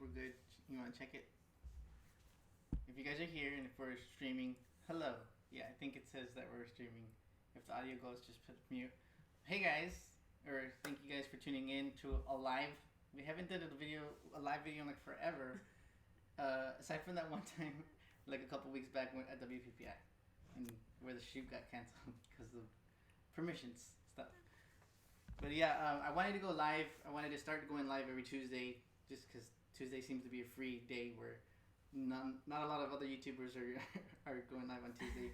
we're good. You want to check it? If you guys are here and if we're streaming, hello. Yeah, I think it says that we're streaming. If the audio goes, just put mute. Hey guys, or thank you guys for tuning in to a live. We haven't done a live video in like forever. Aside from that one time, like a couple weeks back at WPPI, and where the shoot got canceled because of permissions stuff. But yeah, I wanted to go live. I wanted to start going live every Tuesday, just because Tuesday seems to be a free day where not a lot of other YouTubers are going live on Tuesday.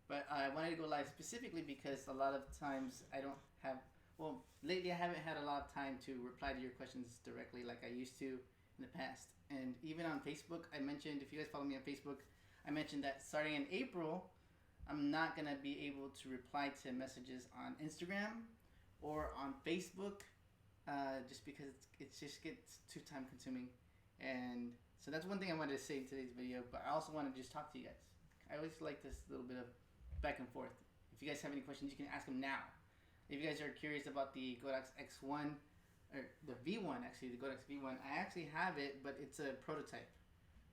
But I wanted to go live specifically because a lot of times I don't have. Well, lately I haven't had a lot of time to reply to your questions directly like I used to in the past. And even on Facebook, I mentioned, if you guys follow me on Facebook, I mentioned that starting in April, I'm not going to be able to reply to messages on Instagram or on Facebook, just because it just gets too time consuming. And so that's one thing I wanted to say in today's video, but I also want to just talk to you guys. I always like this little bit of back and forth. If you guys have any questions, you can ask them now. If you guys are curious about the Godox X1, or the V1 actually, the Godox V1, I actually have it, but it's a prototype.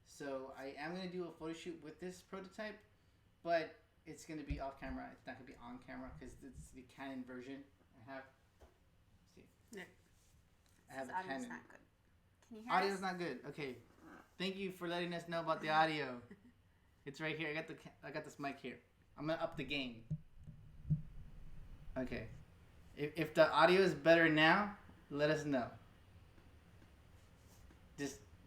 So I am going to do a photo shoot with this prototype, but it's going to be off camera. It's not going to be on camera because it's the Canon version. I have, let's see. No. I have This a audio's Canon. not good. Can you hear Audio's us? not good. Okay. Thank you for letting us know about the audio. It's right here. I got this mic here. I'm gonna up the gain. Okay. If the audio is better now, let us know.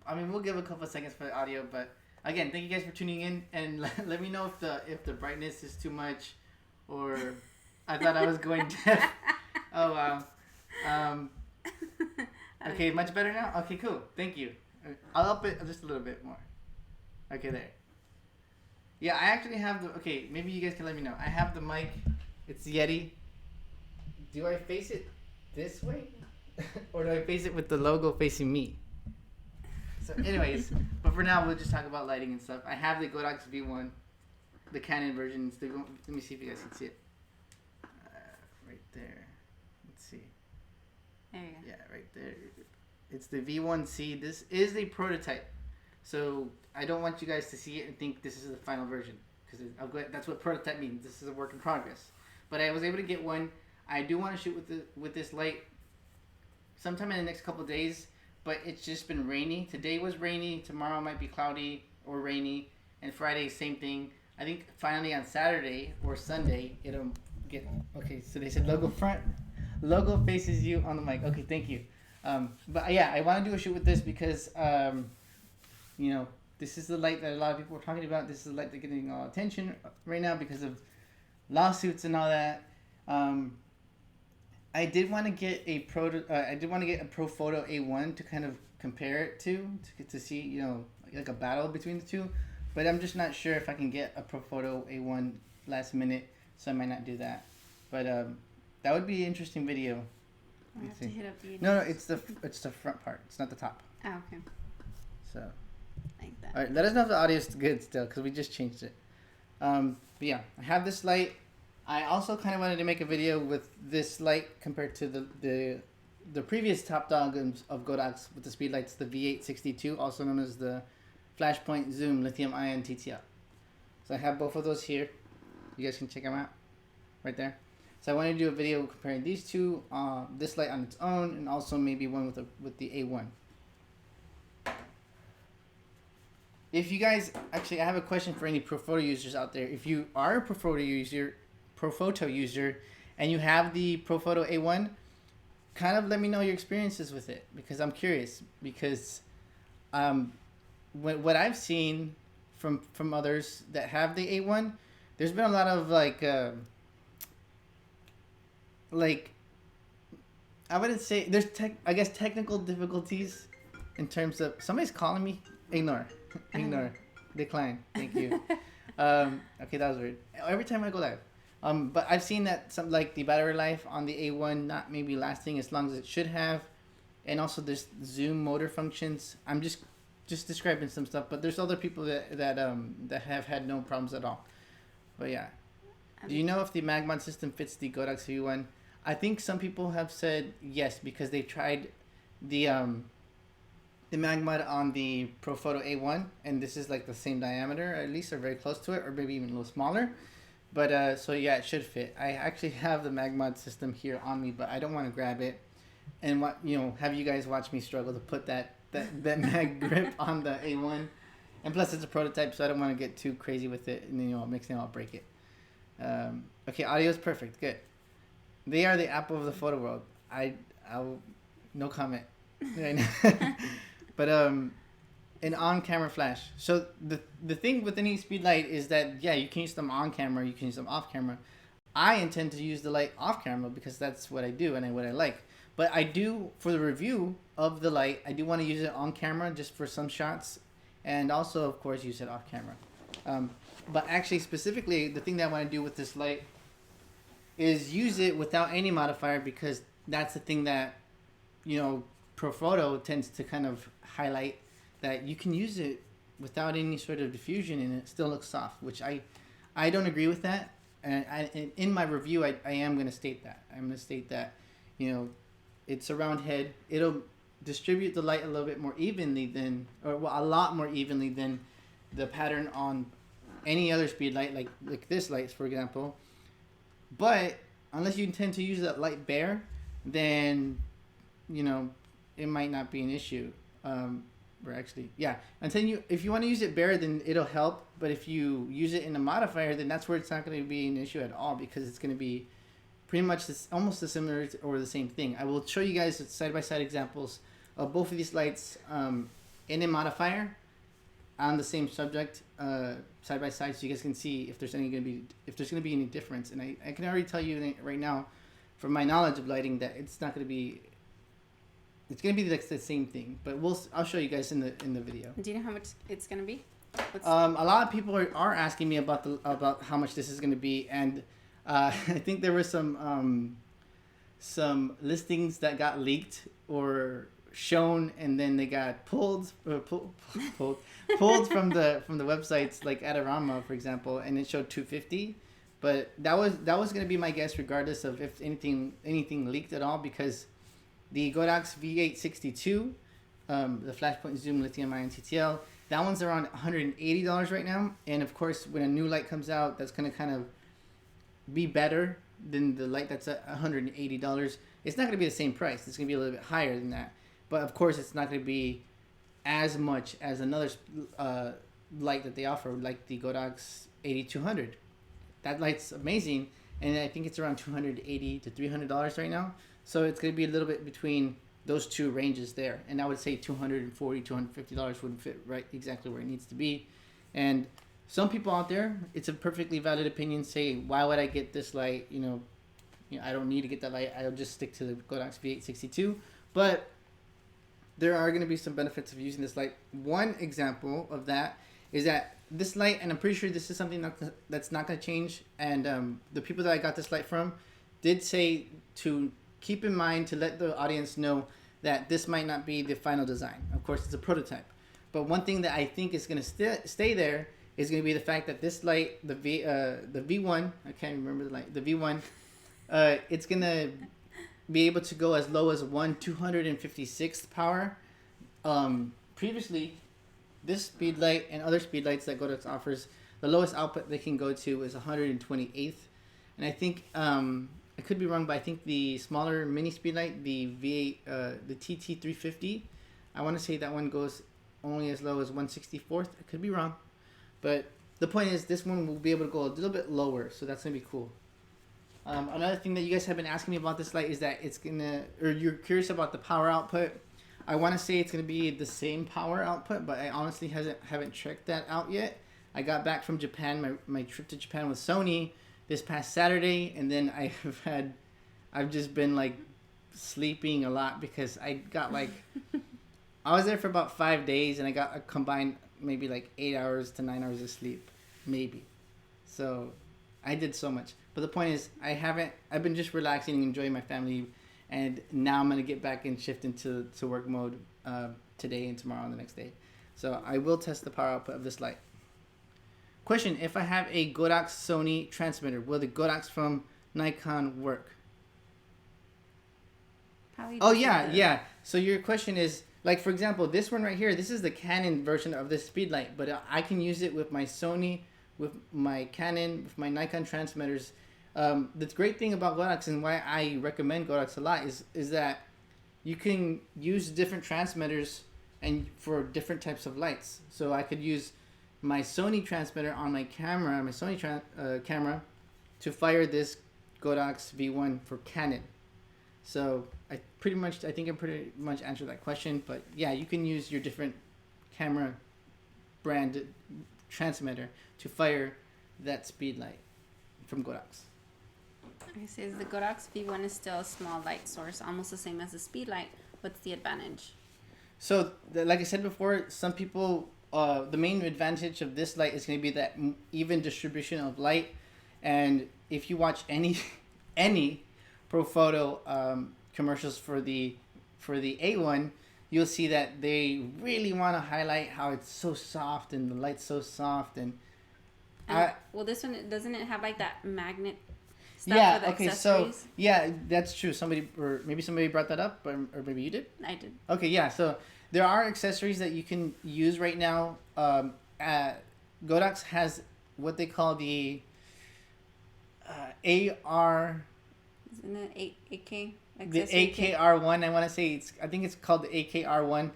We'll give a couple seconds for the audio, but again, thank you guys for tuning in, and let me know if the brightness is too much, or I thought I was going deaf. Oh wow. Okay, much better now. Okay, cool. Thank you. I'll up it just a little bit more. Okay, there. Yeah, I actually have the. Okay, maybe you guys can let me know. I have the mic. It's Yeti. Do I face it this way, or do I face it with the logo facing me? So, anyways, but for now, we'll just talk about lighting and stuff. I have the Godox V1, the Canon version. Let me see if you guys can see it. Right there. Let's see. There you go. Yeah, right there. It's the V1C. This is the prototype. So I don't want you guys to see it and think this is the final version, because that's what prototype means. This is a work in progress. But I was able to get one. I do want to shoot with this light sometime in the next couple of days, but it's just been rainy. Today was rainy. Tomorrow might be cloudy or rainy, and Friday same thing. I think finally on Saturday or Sunday it'll get okay. So they said logo front, logo faces you on the mic. Okay, thank you. But yeah, I want to do a shoot with this because this is the light that a lot of people are talking about. This is the light that's getting attention right now because of lawsuits and all that. I did want to get a ProPhoto A1 to kind of compare it to see like a battle between the two, but I'm just not sure if I can get a ProPhoto A1 last minute, so I might not do that. But that would be an interesting video. I have to hit up the. No, it's the front part. It's not the top. Oh, okay. So. Like that. All right, let us know if the audio is good still, because we just changed it. But yeah, I have this light. I also kind of wanted to make a video with this light compared to the previous top dog of Godox with the speed lights, the V862, also known as the Flashpoint Zoom Lithium Ion TTL. So I have both of those here. You guys can check them out right there. So I wanted to do a video comparing these two, this light on its own, and also maybe one with the A1. If you guys, actually, I have a question for any ProPhoto users out there. If you are a ProPhoto user, and you have the ProPhoto A1, kind of let me know your experiences with it, because I'm curious. Because what I've seen from others that have the A1, there's been a lot of I wouldn't say there's technical difficulties in terms of somebody's calling me. Ignore. Decline. Thank you. Okay, that was weird. Every time I go live. But I've seen that some the battery life on the A1 not maybe lasting as long as it should have, and also there's zoom motor functions. I'm just describing some stuff, but there's other people that have had no problems at all. But yeah, do you know if the Magmon system fits the Godox V1? I think some people have said yes because they tried the the mag mud on the MePhoto A1, and this is like the same diameter, at least, or very close to it, or maybe even a little smaller. But so yeah, it should fit. I actually have the mag mud system here on me, but I don't want to grab it and have you guys watch me struggle to put that mag grip on the A1. And plus, it's a prototype, so I don't want to get too crazy with it, and then next thing I'll break it. Okay, audio is perfect. Good. They are the Apple of the photo world. I'll no comment. But an on-camera flash. So the thing with any speed light is that you can use them on camera, you can use them off camera. I intend to use the light off camera because that's what I do and what I like. But I do, for the review of the light, I do want to use it on camera just for some shots, and also of course use it off camera. But actually, specifically, the thing that I want to do with this light is use it without any modifier, because that's the thing that, ProPhoto tends to kind of highlight, that you can use it without any sort of diffusion and it still looks soft, which I don't agree with that. And in my review, I am going to state that. I'm going to state that, it's a round head. It'll distribute the light a little bit more evenly a lot more evenly than the pattern on any other speed light, like this light, for example. But unless you intend to use that light bare, then it might not be an issue. If you want to use it bare, then it'll help. But if you use it in a modifier, then that's where it's not going to be an issue at all, because it's going to be pretty much almost the similar or the same thing. I will show you guys side-by-side examples of both of these lights in a modifier on the same subject, side by side, so you guys can see if there's going to be any difference. And I can already tell you right now, from my knowledge of lighting, that it's not going to be. It's going to be the same thing, but I'll show you guys in the video. Do you know how much it's going to be? A lot of people are asking me about how much this is going to be, and I think there were some listings that got leaked or shown, and then they got pulled from the websites, like Adorama, for example, and it showed $250. But that was going to be my guess, regardless of if anything leaked at all, because the Godox V862, the flashpoint zoom lithium-ion TTL, that one's around $180 right now. And of course, when a new light comes out, that's going to kind of be better than the light that's at $180. It's not going to be the same price. It's going to be a little bit higher than that. But of course, it's not going to be as much as another light that they offer, like the Godox 8200. That light's amazing, and I think it's around $280 to $300 right now. So it's going to be a little bit between those two ranges there. And I would say $240, $250 wouldn't fit right exactly where it needs to be. And some people out there, it's a perfectly valid opinion, say, why would I get this light? I don't need to get that light. I'll just stick to the Godox V862. But there are going to be some benefits of using this light. One example of that is that this light, and I'm pretty sure this is something that's not going to change, and the people that I got this light from did say to keep in mind, to let the audience know that this might not be the final design. Of course, it's a prototype. But one thing that I think is going to stay there is going to be the fact that this light, the V1, I can't remember the light, the V1, it's going to be able to go as low as 1/256th power. Previously, this speed light and other speed lights that Godox offers, the lowest output they can go to is 128th. And I think, I could be wrong, but I think the smaller mini speed light, the V8, the TT350, I want to say that one goes only as low as 1/64th. I could be wrong. But the point is, this one will be able to go a little bit lower, so that's going to be cool. Another thing that you guys have been asking me about this light is that you're curious about the power output. I want to say it's going to be the same power output, but I honestly haven't checked that out yet. I got back from Japan, my trip to Japan with Sony this past Saturday, and then I've just been like sleeping a lot, because I got I was there for about 5 days, and I got a combined maybe like 8 hours to 9 hours of sleep, maybe. So I did so much. But the point is, I've been just relaxing and enjoying my family, and now I'm going to get back and shift into work mode today and tomorrow and the next day. So I will test the power output of this light. Question: if I have a Godox Sony transmitter, will the Godox from Nikon work? Probably. Oh, yeah. So your question is, Like for example, this one right here, this is the Canon version of this speed light, but I can use it with my Sony, with my Canon, with my Nikon transmitters. The great thing about Godox and why I recommend Godox a lot is that you can use different transmitters and for different types of lights. So I could use my Sony transmitter on my camera, my Sony camera, to fire this Godox V1 for Canon. So I think I pretty much answered that question. But yeah, you can use your different camera brand transmitter to fire that speed light from Godox. It says the Godox V1 is still a small light source, almost the same as the speed light. What's the advantage? So, like I said before, some people, the main advantage of this light is going to be that even distribution of light. And if you watch any pro photo commercials for the A1, you'll see that they really want to highlight how it's so soft and the light's so soft. And well, this one, doesn't it have like that magnet stuff yeah, for the okay, accessories? so yeah, that's true. Maybe somebody brought that up, or maybe you did. I did. Okay, yeah. So there are accessories that you can use right now. Godox has what they call the AR. Isn't it 8K? The AKR1. I think it's called the AKR1.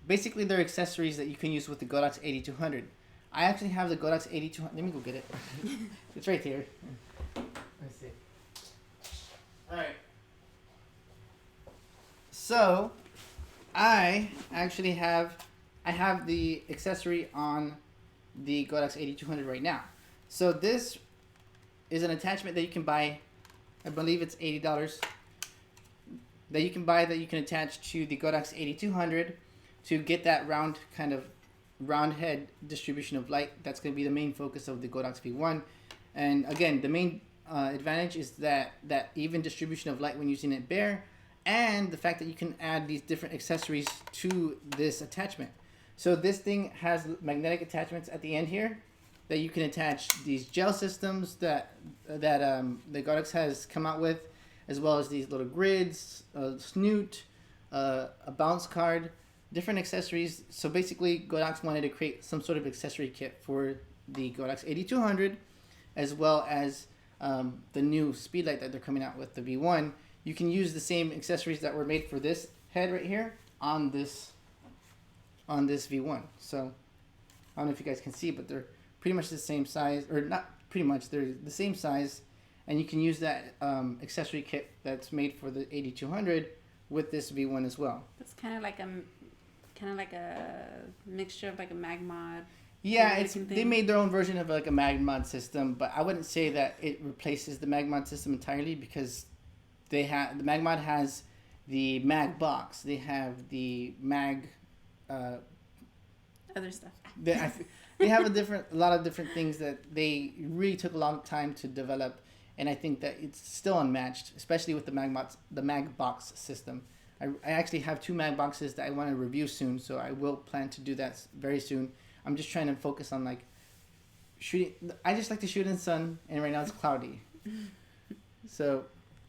Basically, they're accessories that you can use with the Godox 8200. I actually have the Godox 8200. Let me go get it. It's right here. Let's see. All right. So, I actually have the accessory on the Godox 8200 right now. So this is an attachment that you can buy. I believe it's $80 that you can buy, that you can attach to the Godox 8200 to get that round head distribution of light. That's going to be the main focus of the Godox V1. And again, the main advantage is that even distribution of light when using it bare, and the fact that you can add these different accessories to this attachment. So this thing has magnetic attachments at the end here that you can attach these gel systems that the Godox has come out with, as well as these little grids, a snoot, a bounce card, different accessories. So basically, Godox wanted to create some sort of accessory kit for the Godox 8200, as well as the new speedlight that they're coming out with, the V1. You can use the same accessories that were made for this head right here on this V1. So I don't know if you guys can see, but they're pretty much the same size, or not pretty much, they're the same size, and you can use that accessory kit that's made for the 8200 with this V1 as well. It's kind of like a mixture of like a mag-mod. Yeah, they made their own version of like a mag-mod system, but I wouldn't say that it replaces the mag-mod system entirely, because the mag-mod has the mag box, they have the mag other stuff. They have a lot of different things that they really took a long time to develop, and I think that it's still unmatched, especially with the mag box system. I actually have 2 mag boxes that I want to review soon, so I will plan to do that very soon. I'm just trying to focus on like shooting. I just like to shoot in the sun, and right now it's cloudy. So,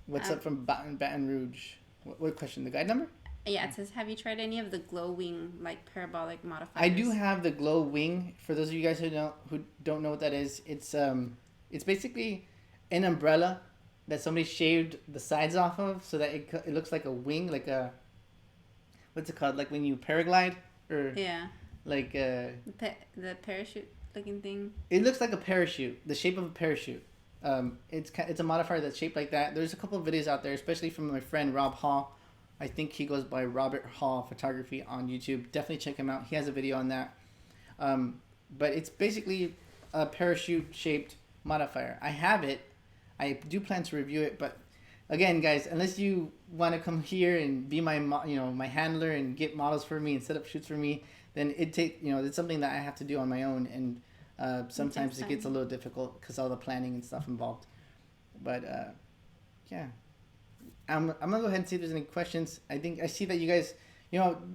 what's up from Baton Rouge? What question? The guide number? Yeah, it says, have you tried any of the glow wing, like parabolic modifiers? I do have the glow wing. For those of you guys who don't know what that is, it's basically an umbrella that somebody shaved the sides off of, so that it looks like a wing, like a, what's it called? Like when you paraglide, or yeah, like the parachute looking thing. It looks like a parachute, the shape of a parachute. It's a modifier that's shaped like that. There's a couple of videos out there, especially from my friend Rob Hall. I think he goes by Robert Hall Photography on YouTube. Definitely check him out. He has a video on that. But it's basically a parachute-shaped modifier. I have it. I do plan to review it, but again, guys, unless you want to come here and be my handler and get models for me and set up shoots for me, then it's something that I have to do on my own, and sometimes it gets a little difficult because all the planning and stuff involved. But yeah. I'm gonna go ahead and see if there's any questions. I think I see that you guys,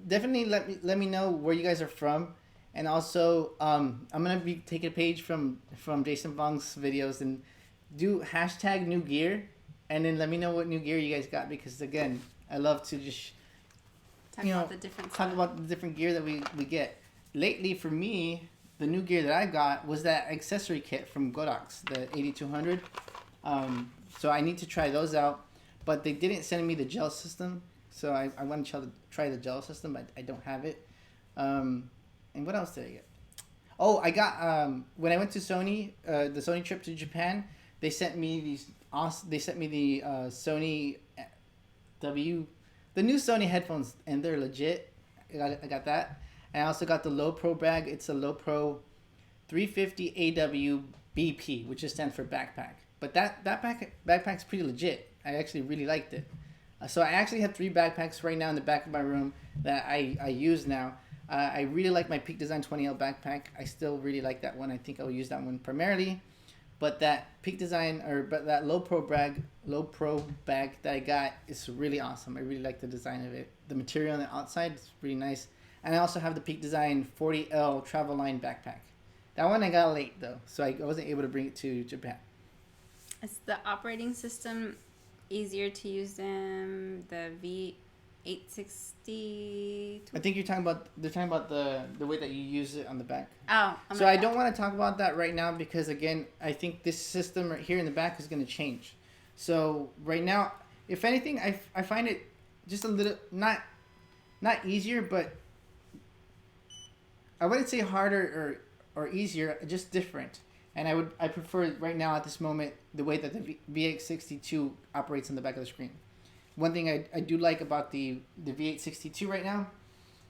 definitely let me know where you guys are from, and also I'm gonna be taking a page from Jason Vong's videos and do #new gear, and then let me know what new gear you guys got, because again, I love to just Talk about the different talk stuff. about the different gear that we get. Lately, for me, the new gear that I got was that accessory kit from Godox, the 8200. So I need to try those out, but they didn't send me the gel system, so I want to try the gel system, but I don't have it. And what else did I get? Oh, I got when I went to Sony, the Sony trip to Japan, they sent me these. They sent me the Sony the new Sony headphones, and they're legit. I got that. And I also got the Low Pro bag. It's a Low Pro 350 AW BP, which just stands for backpack. But that backpack's pretty legit. I actually really liked it. So I actually have 3 backpacks right now in the back of my room that I use now. I really like my Peak Design 20L backpack. I still really like that one. I think I'll use that one primarily. But that Peak Design that Low Pro bag that I got is really awesome. I really like the design of it. The material on the outside is really nice. And I also have the Peak Design 40L Travel Line backpack. That one I got late though, so I wasn't able to bring it to Japan. Is the operating system easier to use than the V860? I think they're talking about the way that you use it on the back. Oh, so I don't want to talk about that right now because again, I think this system right here in the back is going to change. So right now, if anything, I find it just a little not easier, but I wouldn't say harder or easier, just different. And I prefer right now at this moment the way that the V862 operates on the back of the screen. One thing I do like about the V862 right now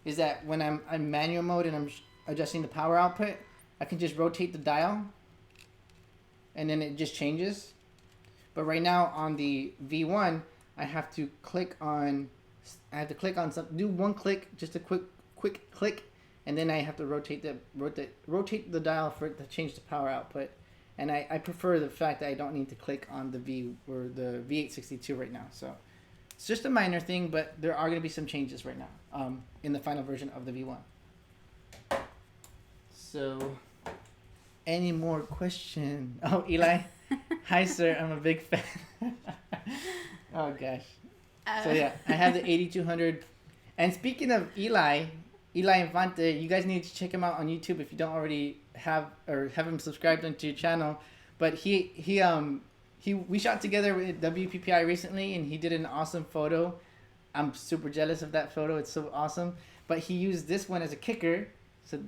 is that when I'm manual mode and I'm adjusting the power output, I can just rotate the dial and then it just changes. But right now on the V1, I have to click on something, do one click, just a quick click, and then I have to rotate the dial for it to change the power output. And I prefer the fact that I don't need to click on the V862 right now. So it's just a minor thing, but there are going to be some changes right now in the final version of the V1. So, any more questions? Oh, Eli. Hi, sir. I'm a big fan. Oh, gosh. So, yeah, I have the 8200. And speaking of Eli Infante, you guys need to check him out on YouTube if you don't already have him subscribed onto your channel. But we shot together with WPPI recently, and he did an awesome photo. I'm super jealous of that photo. It's so awesome. But he used this one as a kicker. So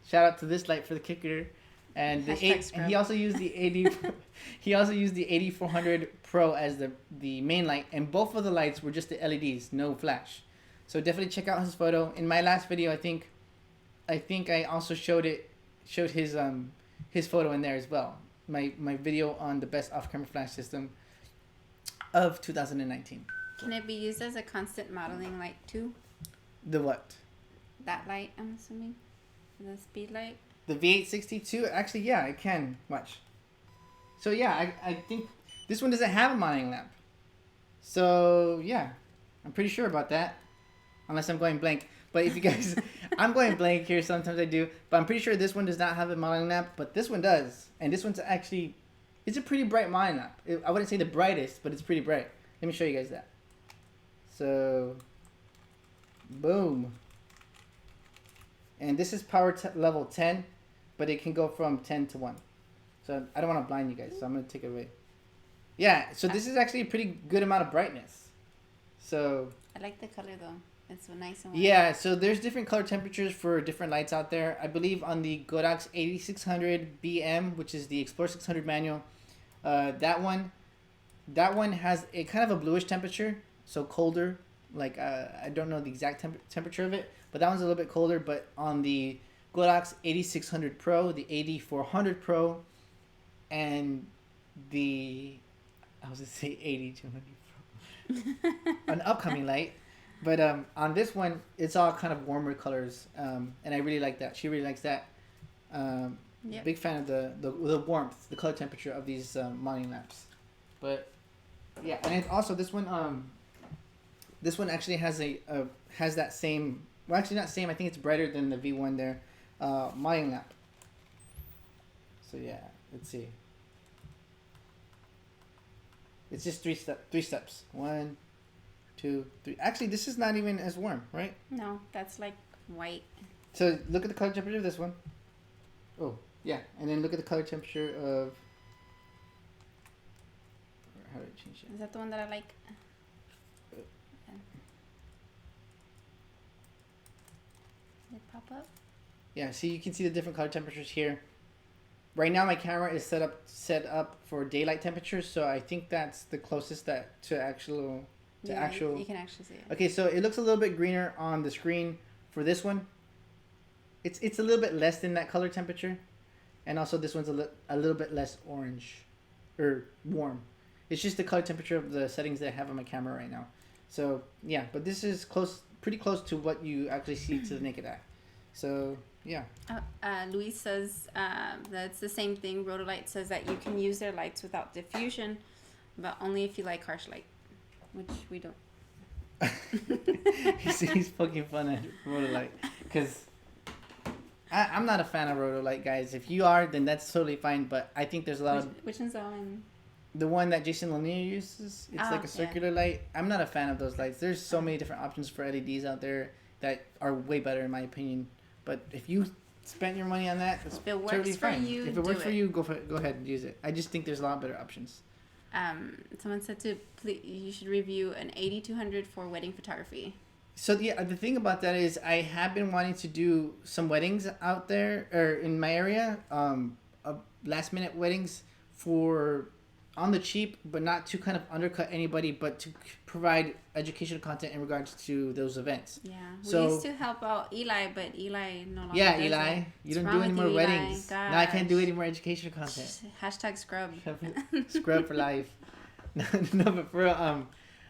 shout out to this light for the kicker. And he also used the 8400 Pro as the main light, and both of the lights were just the LEDs, no flash. So definitely check out his photo. In my last video, I think I also showed his photo in there as well. My video on the best off-camera flash system of 2019. Can it be used as a constant modeling light too? The what? That light, I'm assuming. The speed light. The V862, actually, yeah, it can. Watch. So yeah, I think this one doesn't have a modeling lamp. So yeah, I'm pretty sure about that. Unless I'm going blank. But if you guys, I'm going blank here. Sometimes I do. But I'm pretty sure this one does not have a modeling lamp. But this one does. And this one's actually, it's a pretty bright modeling lamp. I wouldn't say the brightest, but it's pretty bright. Let me show you guys that. So, boom. And this is power level 10. But it can go from 10 to 1. So I don't want to blind you guys. So I'm going to take it away. Yeah. So this is actually a pretty good amount of brightness. So. I like the color though. It's so nice and white. Yeah, so there's different color temperatures for different lights out there. I believe on the Godox 8600 BM, which is the Explorer 600 manual, that one has a kind of a bluish temperature, so colder. Like I don't know the exact temperature of it, but that one's a little bit colder. But on the Godox 8600 Pro, the 8400 Pro, and the 8200 Pro, an upcoming light. But on this one, it's all kind of warmer colors, and I really like that. She really likes that. Yep. Big fan of the warmth, the color temperature of these modeling lamps. But yeah, and it also this one actually has has that same. Well, actually not same. I think it's brighter than the V1 there, modeling lamp. So yeah, let's see. It's just three steps. 1, 2, 3. Actually, this is not even as warm, right? No, that's like white. So look at the color temperature of this one. Oh, yeah. And then look at the color temperature of... How do I change it? Is that the one that I like? Did it pop up? Yeah, see, you can see the different color temperatures here. Right now, my camera is set up for daylight temperatures, so I think that's the closest to actual. You can actually see it. Okay, so it looks a little bit greener on the screen for this one. It's a little bit less than that color temperature, and also this one's a little bit less orange, or warm. It's just the color temperature of the settings that I have on my camera right now. So yeah, but this is pretty close to what you actually see to the naked eye. So yeah. Luis says that it's the same thing. RodeLink says that you can use their lights without diffusion, but only if you like harsh light, which we don't. He's poking fun at RodeLink because I'm not a fan of RodeLink, guys. If you are, then that's totally fine. But I think there's a lot of... Which one's that one? The one that Jason Lanier uses. It's like a circular light. I'm not a fan of those lights. There's so many different options for LEDs out there that are way better in my opinion. But if you spend your money on that, that's totally fine. If it works for you, go ahead and use it. I just think there's a lot better options. Someone said you should review an 8200 for wedding photography. So yeah, the thing about that is I have been wanting to do some weddings out there or in my area, last minute weddings for on the cheap, but not to kind of undercut anybody, but to provide educational content in regards to those events. Yeah, we used to help out Eli, but Eli no longer. Yeah, Eli, you don't do any more weddings. Gosh. Now I can't do any more educational content. Hashtag scrub. Scrub for life. No, but for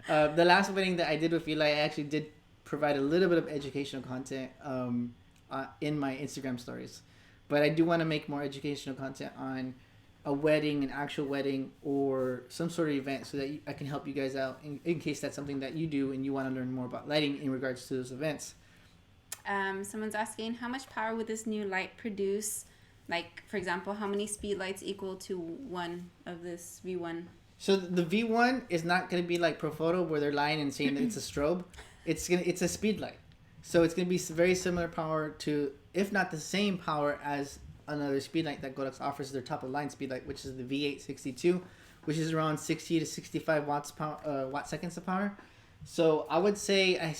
the last wedding that I did with Eli, I actually did provide a little bit of educational content in my Instagram stories, but I do want to make more educational content on a wedding, an actual wedding, or some sort of event so that I can help you guys out in case that's something that you do and you want to learn more about lighting in regards to those events. Someone's asking, how much power would this new light produce? Like, for example, how many speed lights equal to one of this V1? So the V1 is not going to be like ProPhoto where they're lying and saying that it's a strobe. It's a speed light. So it's going to be very similar power to, if not the same power as another speed light that Godox offers, their top of line speed light, which is the V862, which is around 60 to 65 watt seconds of power. So I would say, I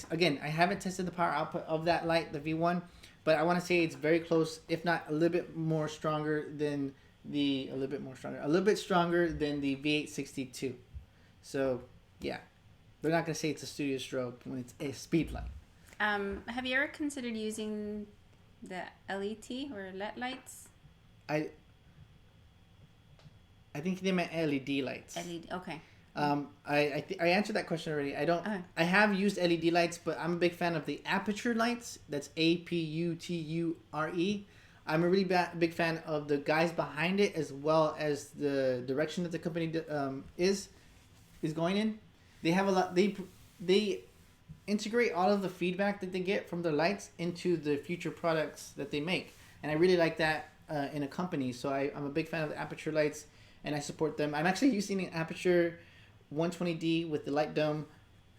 haven't tested the power output of that light, the V1, but I want to say it's very close, if not a little bit stronger than the V862. So yeah, they're not gonna say it's a studio strobe when it's a speed light. Have you ever considered using the LET or LED lights? I think they meant LED lights. LED, okay. I answered that question already. I have used LED lights, but I'm a big fan of the Aperture lights. That's APUTURE. I'm a really big fan of the guys behind it, as well as the direction that the company is going in. They have a lot. They integrate all of the feedback that they get from their lights into the future products that they make, and I really like that in a company. So I'm a big fan of the Aperture lights, and I support them. I'm actually using an Aperture 120D with the light dome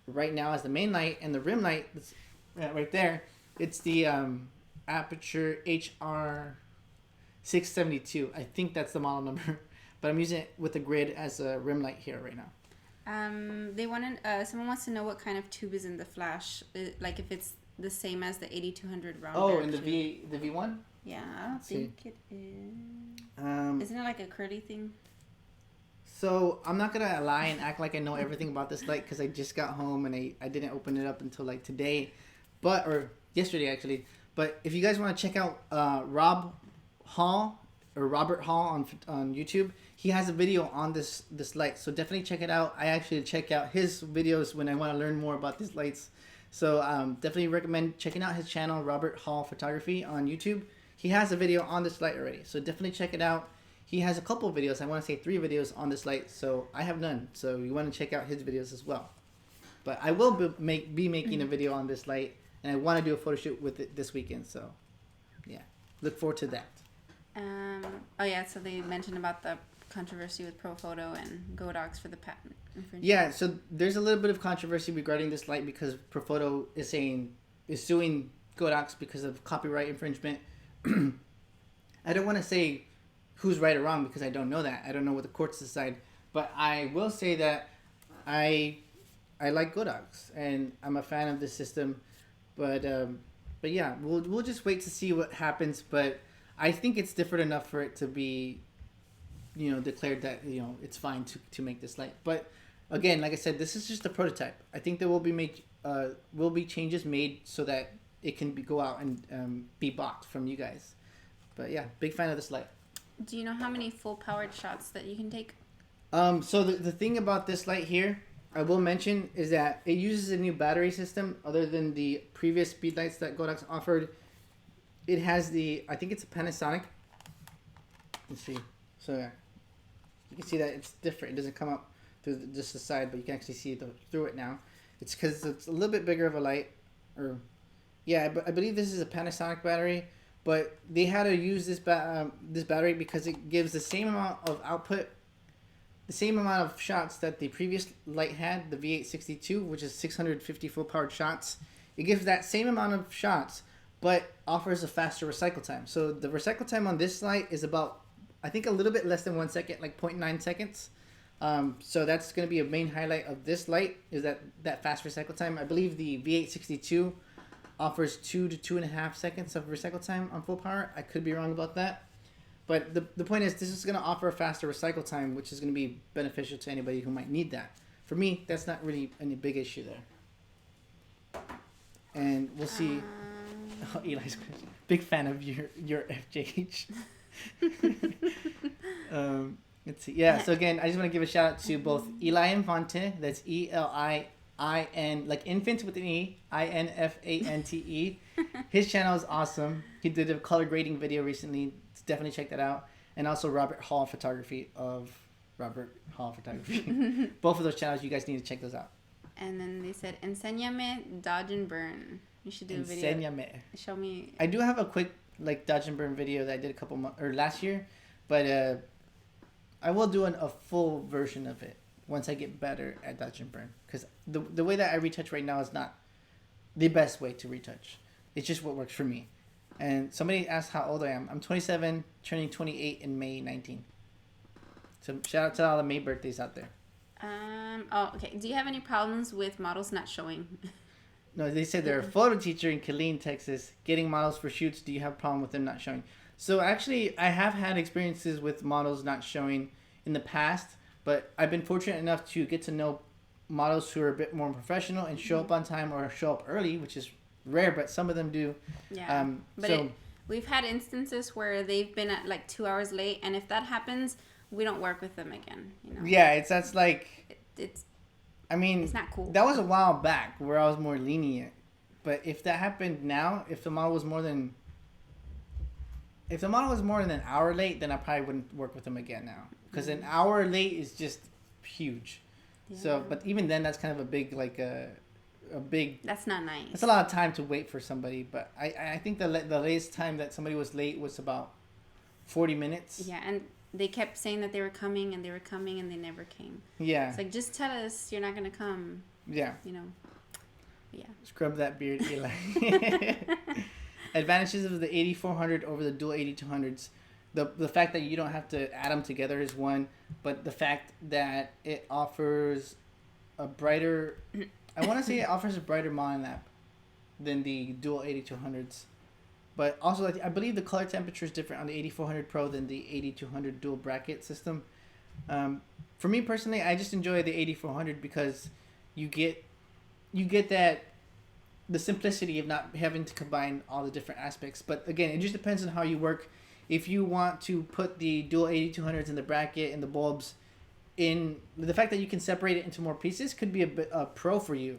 right now as the main light, and the rim light that's right there. It's the Aperture HR672. I think that's the model number, but I'm using it with the grid as a rim light here right now. Someone wants to know what kind of tube is in the flash, like if it's the same as the 8200 round. Oh, in the V1? Yeah, I don't think it is. Isn't it like a curly thing? So I'm not gonna lie and act like I know everything about this light because I just got home and I didn't open it up until like today, or yesterday actually. But if you guys want to check out Robert Hall on YouTube, he has a video on this light, so definitely check it out. I actually check out his videos when I want to learn more about these lights, so definitely recommend checking out his channel, Robert Hall Photography on YouTube. He has a video on this light already, so definitely check it out. He has a couple of videos, I want to say 3 videos on this light, so I have none, so you want to check out his videos as well. But I will be making a video on this light, and I want to do a photo shoot with it this weekend, so yeah, look forward to that. Oh yeah, so they mentioned about the controversy with ProPhoto and Godox for the patent infringement. Yeah, so there's a little bit of controversy regarding this light because ProPhoto is suing Godox because of copyright infringement. I don't want to say who's right or wrong because I don't know that. I don't know what the courts decide. But I will say that I like Godox and I'm a fan of the system. But yeah, we'll just wait to see what happens. But I think it's different enough for it to be, declared that it's fine to make this light. But again, like I said, this is just a prototype. I think there will be changes made so that it can go out and be bought from you guys. But yeah, big fan of this light. Do you know how many full powered shots that you can take? So the thing about this light here, I will mention, is that it uses a new battery system other than the previous speed lights that Godox offered. It has I think it's a Panasonic. Let's see. So yeah, you can see that it's different. It doesn't come up through just the side, but you can actually see it through it now. It's because it's a little bit bigger of a light. But I believe this is a Panasonic battery. But they had to use this battery because it gives the same amount of output, the same amount of shots that the previous light had, the V862, which is 650 full powered shots. It gives that same amount of shots, but offers a faster recycle time. So the recycle time on this light is about, I think, a little bit less than 1 second, like 0.9 seconds. So that's going to be a main highlight of this light, is that fast recycle time. I believe the V862 offers 2 to 2.5 seconds of recycle time on full power. I could be wrong about that. But the point is, this is going to offer a faster recycle time, which is going to be beneficial to anybody who might need that. For me, that's not really any big issue there. And we'll see. Eli's question. Big fan of your FJH. Let's see. Yeah, so again, I just want to give a shout out to both Eli Infante, that's ELIIN, like infant with an E, INFANTE. His channel is awesome. He did a color grading video recently. Definitely check that out. And also Robert Hall Photography of Robert Hall Photography. Both of those channels, you guys need to check those out. And then they said, Enséñame dodge and burn. You should do a video. Enséñame. Show me. I do have a quick dodge and burn video that I did last year, but I will do a full version of it once I get better at dodge and burn, because the way that I retouch right now is not the best way to retouch. It's just what works for me. And somebody asked how old I am. I'm 27, turning 28 in May 19. So shout out to all the May birthdays out there. Okay. Do you have any problems with models not showing? No, they said they're a photo teacher in Killeen, Texas, getting models for shoots. Do you have a problem with them not showing? So actually, I have had experiences with models not showing in the past, but I've been fortunate enough to get to know models who are a bit more professional and show up on time or show up early, which is rare, but some of them do. Yeah. We've had instances where they've been at like 2 hours late, and if that happens, we don't work with them again. Yeah, it's not cool. That was a while back where I was more lenient, but if that happened now, if the model was more than an hour late, then I probably wouldn't work with them again now, because an hour late is just huge. Yeah. So, but even then, that's kind of a big That's not nice. That's a lot of time to wait for somebody. But I think the latest time that somebody was late was about 40 minutes. Yeah, and they kept saying that they were coming and they never came. Yeah. It's like, just tell us you're not gonna come. Yeah. Yeah. Scrub that beard, Eli. Advantages of the 8400 over the dual 8200s. The fact that you don't have to add them together is one, but the fact that it offers a brighter, I want to say it offers a brighter monolamp than the dual 8200s. But also, I believe the color temperature is different on the 8400 Pro than the 8200 dual bracket system. For me personally, I just enjoy the 8400 because you get that, the simplicity of not having to combine all the different aspects. But again, it just depends on how you work. If you want to put the dual 8200s in the bracket and the bulbs in, the fact that you can separate it into more pieces could be a pro for you.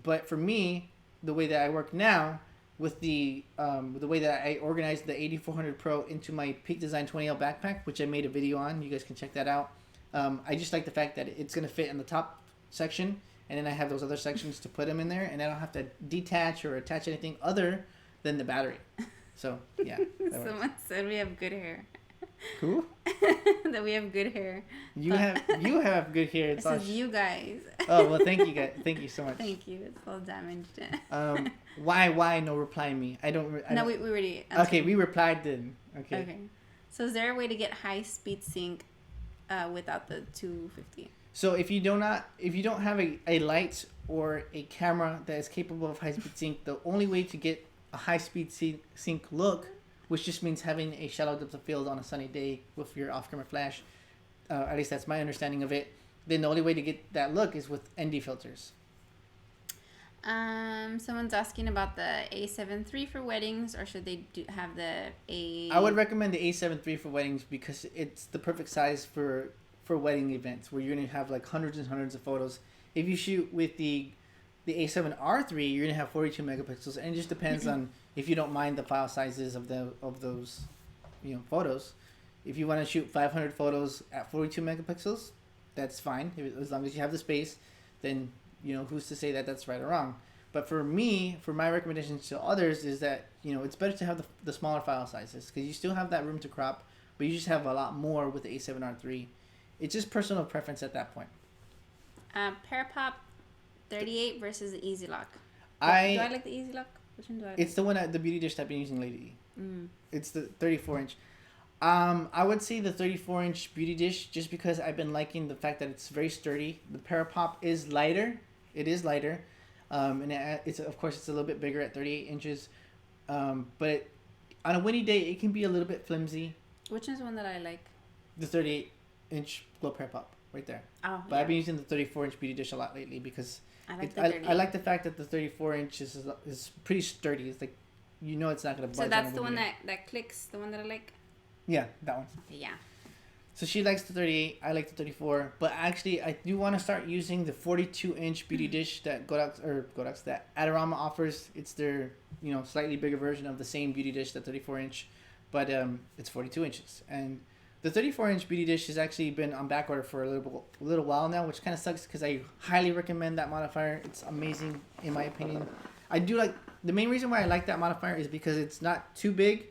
But for me, the way that I work now, with the way that I organized the 8400 Pro into my Peak Design 20L backpack, which I made a video on, you guys can check that out. I just like the fact that it's going to fit in the top section, and then I have those other sections to put them in there, and I don't have to detach or attach anything other than the battery. So, yeah. Someone said we have good hair. Who? That we have good hair. You have good hair. This is you guys. Oh well, thank you guys. Thank you so much. Thank you. It's all damaged. Why no reply me? I don't. No, we already answered. Okay, we replied then. Okay. So is there a way to get high speed sync without the 250? So if you don't have a light or a camera that is capable of high speed sync, the only way to get a high speed sync look, which just means having a shallow depth of field on a sunny day with your off camera flash, at least that's my understanding of it. Then the only way to get that look is with ND filters. Someone's asking about the A7 III for weddings, or should they have the A? I would recommend the A7 III for weddings because it's the perfect size for wedding events where you're gonna have like hundreds and hundreds of photos. If you shoot with the A7RIII, you're gonna have 42 megapixels, and it just depends on if you don't mind the file sizes of those photos. If you want to shoot 500 photos at 42 megapixels, that's fine as long as you have the space. Then who's to say that that's right or wrong? But for me, for my recommendations to others is that it's better to have the smaller file sizes because you still have that room to crop, but you just have a lot more with the A7RIII. It's just personal preference at that point. Parapop 38 versus the Easy Lock. Do I like the Easy Lock? Which one do I like? It's the one the beauty dish that I've been using lately. It's the 34-inch. I would say the 34-inch beauty dish just because I've been liking the fact that it's very sturdy. The Parapop is lighter. It is lighter. And it's of course it's a little bit bigger at 38 inches. But on a windy day, it can be a little bit flimsy. Which is the one that I like? The 38-inch glow Parapop right there. Oh, but I've been using the 34-inch beauty dish a lot lately because I like the fact that the 34-inch is pretty sturdy. It's like it's not gonna budge. So that's the one that clicks. The one that I like. Yeah, that one. Yeah. So she likes the 38. I like the 34. But actually, I do want to start using the 42-inch beauty dish that Godox that Adorama offers. It's their slightly bigger version of the same beauty dish, the 34-inch, but it's 42 inches. And the 34-inch beauty dish has actually been on back order for a little while now, which kind of sucks because I highly recommend that modifier. It's amazing in my opinion. I do like the main reason why I like that modifier is because it's not too big,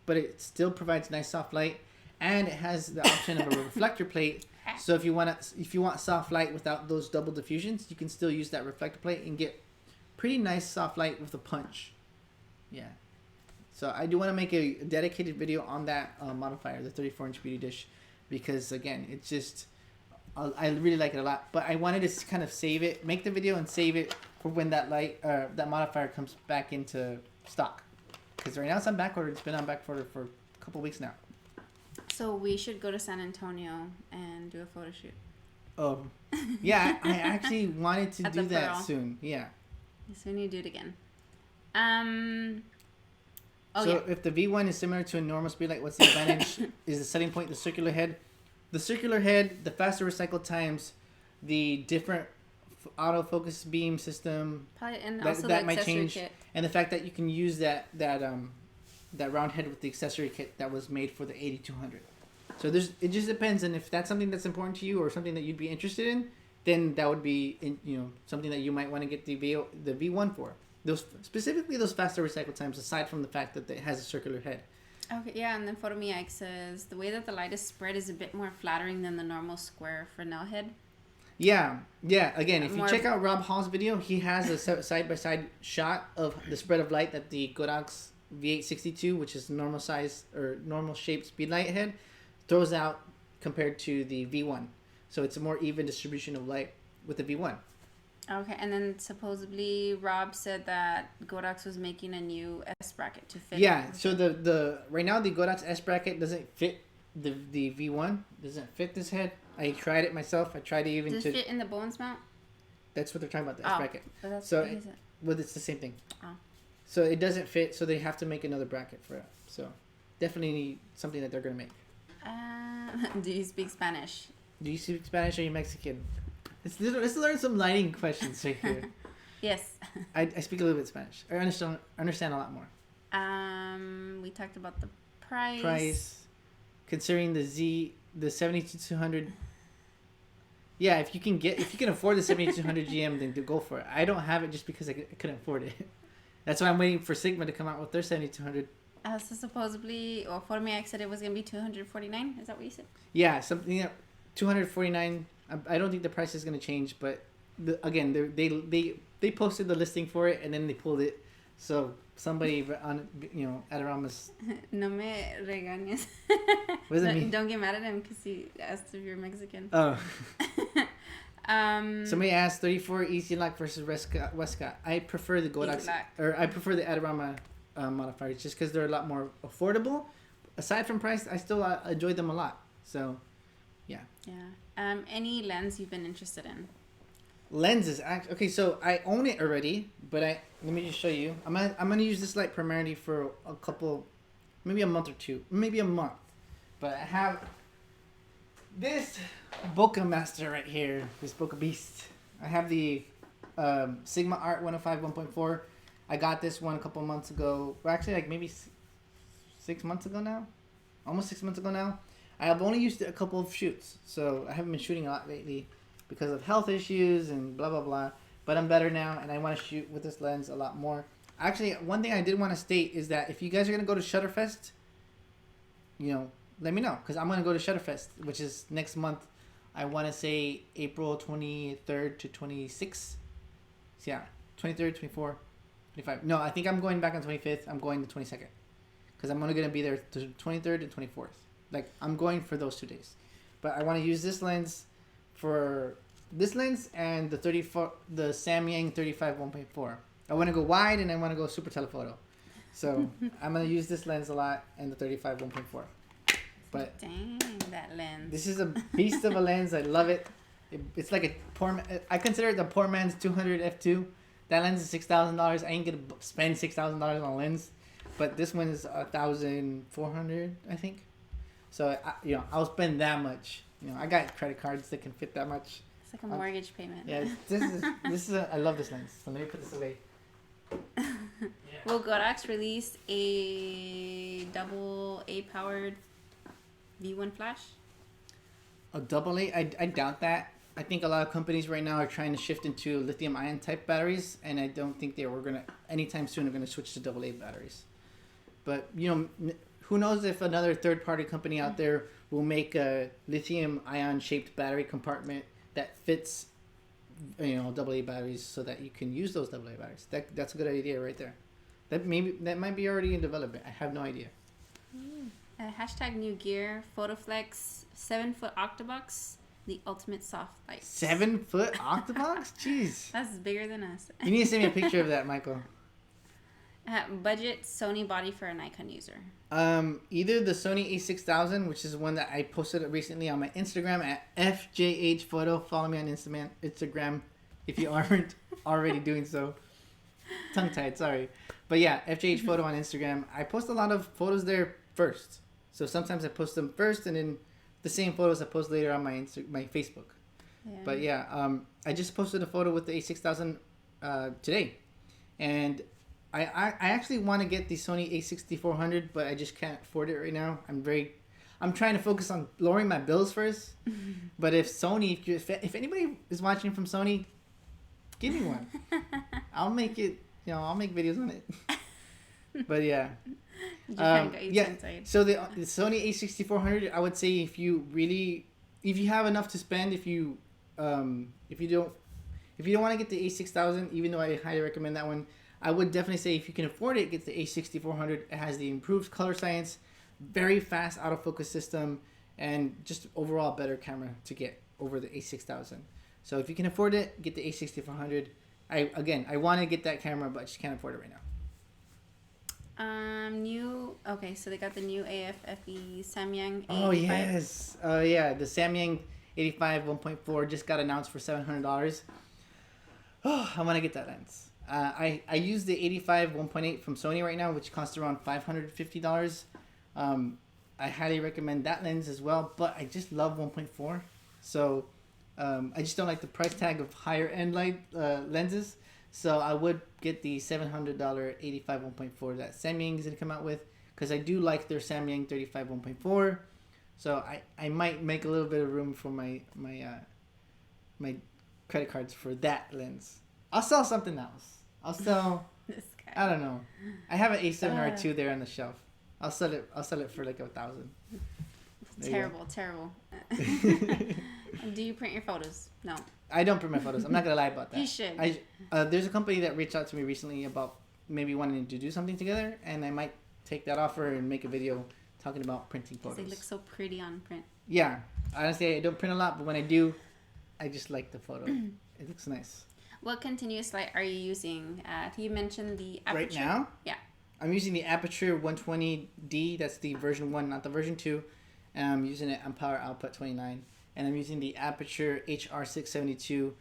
but it still provides nice soft light, and it has the option of a reflector plate. So if you want soft light without those double diffusions, you can still use that reflector plate and get pretty nice soft light with a punch. Yeah. So I do want to make a dedicated video on that modifier, the 34-inch beauty dish, because again, it's just I really like it a lot. But I wanted to kind of save it, make the video and save it for when that modifier comes back into stock. Because right now it's on back order. It's been on back order for a couple weeks now. So we should go to San Antonio and do a photo shoot. Oh, yeah. I actually wanted to do that soon. Yeah. So we need to do it again. So if the V1 is similar to a normal speed light, what's the advantage? Is the setting point the circular head? The circular head, the faster recycle times, the different autofocus beam system. Probably, and also that might change. Kit. And the fact that you can use that round head with the accessory kit that was made for the 8200. So it just depends, and if that's something that's important to you or something that you'd be interested in, then that would be something that you might want to get the V1 for. Specifically those faster recycle times, aside from the fact that it has a circular head. Okay, yeah, and then PhotoMeX says the way that the light is spread is a bit more flattering than the normal square Fresnel head. Yeah. Again, if you check out Rob Hall's video, he has a side-by-side shot of the spread of light that the Godox V862, which is normal size or normal shaped speedlight head, throws out compared to the V1. So it's a more even distribution of light with the V1. Okay, and then supposedly Rob said that Godox was making a new S bracket to fit. Yeah, so the right now the Godox S bracket doesn't fit the V1. Doesn't fit this head. I tried it myself. I tried to even Does it fit in the Bones mount? That's what they're talking about, the S bracket. So it's the same thing. Oh. So it doesn't fit, so they have to make another bracket for it. So definitely need something that they're gonna make. Do you speak Spanish? Do you speak Spanish or are you Mexican? Let's learn some lighting questions right here. Yes. I speak a little bit of Spanish. I understand a lot more. We talked about the price. Considering the 7200. Yeah, if you can afford the 7200 GM, then go for it. I don't have it just because I couldn't afford it. That's why I'm waiting for Sigma to come out with their 7200. So supposedly, or Photomax said it was gonna be $249. Is that what you said? Yeah, something $249. I don't think the price is gonna change, but again, they posted the listing for it and then they pulled it. So somebody on at Arama's. No me regañes. What does it mean? Don't get mad at him because he asked if you're Mexican. Oh. Somebody asked 34 Easy Lock versus Westcott. I prefer the Godox, or I prefer the Adorama modifiers just because they're a lot more affordable. Aside from price, I still enjoy them a lot. So, yeah. Yeah. Any lens you've been interested in? Lenses, okay. So I own it already, but let me just show you. I'm gonna use this light primarily for a couple, maybe a month or two, maybe a month. But I have this Bokeh Master right here, this Bokeh Beast. I have the Sigma Art 105 1.4. I got this one a couple months ago. Well, actually, like maybe 6 months ago now. Almost 6 months ago now. I have only used it a couple of shoots, so I haven't been shooting a lot lately because of health issues and blah, blah, blah. But I'm better now, and I want to shoot with this lens a lot more. Actually, one thing I did want to state is that if you guys are going to go to Shutterfest, let me know, because I'm going to go to Shutterfest, which is next month. I want to say April 23rd to 26th. Yeah, 23rd, 24th, 25th. No, I think I'm going back on 25th. I'm going the 22nd. Because I'm only going to be there the 23rd and 24th. Like, I'm going for those 2 days. But I want to use this lens for this lens and the Samyang 35 1.4. I want to go wide and I want to go super telephoto. So I'm going to use this lens a lot and the 35 1.4. But dang, that lens. This is a beast of a lens. I love it. It's like I consider it the poor man's 200 f2. That lens is $6,000. I ain't gonna spend $6,000 on a lens, but this one is $1,400, I think. So I'll spend that much. I got credit cards that can fit that much. It's like a mortgage payment. Yeah, this is I love this lens. So let me put this away. Yeah. Will Godox release a double A powered V1 flash? A double A? I doubt that. I think a lot of companies right now are trying to shift into lithium ion type batteries, and I don't think anytime soon are gonna switch to double A batteries. But who knows if another third party company out there will make a lithium ion shaped battery compartment that fits double A batteries so that you can use those double A batteries. That's a good idea right there. That might be already in development. I have no idea. Hashtag new gear, PhotoFlex 7-foot octobox, the ultimate soft light. 7-foot octobox? Jeez. That's bigger than us. You need to send me a picture of that, Michael. Budget Sony body for a Nikon user. Either the Sony A6000, which is one that I posted recently on my Instagram at FJH Photo. Follow me on Instagram if you aren't already doing so. Tongue tied, sorry. But yeah, FJH Photo on Instagram. I post a lot of photos there first. So sometimes I post them first, and then the same photos I post later on my Facebook. Yeah. But yeah, I just posted a photo with the A6000 today, and I actually want to get the Sony A6400, but I just can't afford it right now. I'm trying to focus on lowering my bills first. But if anybody is watching from Sony, give me one. I'll make it. I'll make videos on it. But yeah. Yeah. So the Sony A6400, I would say if you have enough to spend, if you don't want to get the A6000, even though I highly recommend that one, I would definitely say if you can afford it, get the A6400. It has the improved color science, very fast autofocus system, and just overall better camera to get over the A6000. So if you can afford it, get the A6400. I want to get that camera, but I just can't afford it right now. So they got the new AFFE Samyang 85. Oh yes, yeah, the Samyang 85 1.4 just got announced for $700. Oh, I want to get that lens. I use the 85 1.8 from Sony right now, which costs around $550. I highly recommend that lens as well, but I just love 1.4. So I just don't like the price tag of higher end lenses. So I would get the $700 85 1.4 that Samyang is going to come out with, because I do like their Samyang 35 1.4. So I might make a little bit of room for my credit cards for that lens. I'll sell something else. I'll sell, this guy. I don't know. I have an A7RIII there on the shelf. I'll sell it for like 1,000. Terrible. Do you print your photos? No. I don't print my photos. I'm not gonna lie about that. You should. There's a company that reached out to me recently about maybe wanting to do something together, and I might take that offer and make a video talking about printing photos. They look so pretty on print. Yeah, honestly, I don't print a lot, but when I do, I just like the photo. It looks nice. What continuous light are you using? You mentioned the Aperture. Right now? Yeah. I'm using the Aperture 120D. That's the version 1, not the version 2. And I'm using it on power output 29. And I'm using the Aperture HR672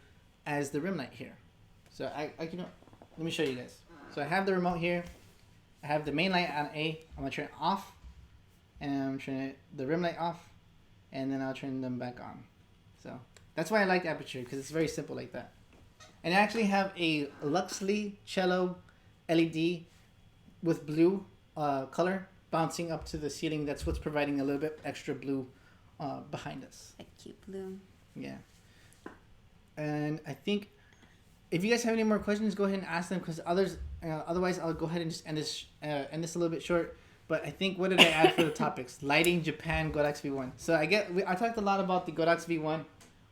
as the rim light here. So let me show you guys. So I have the remote here. I have the main light on A. I'm going to turn it off. And I'm turning the rim light off. And then I'll turn them back on. So that's why I like Aperture, because it's very simple like that. And I actually have a Luxley Cello LED with blue color bouncing up to the ceiling. That's what's providing a little bit extra blue behind us. Like cute blue. Yeah. And I think if you guys have any more questions, go ahead and ask them, because otherwise I'll go ahead and just end this a little bit short. But I think, what did I add for the topics? Lighting, Japan, Godox V1. So I talked a lot about the Godox V1,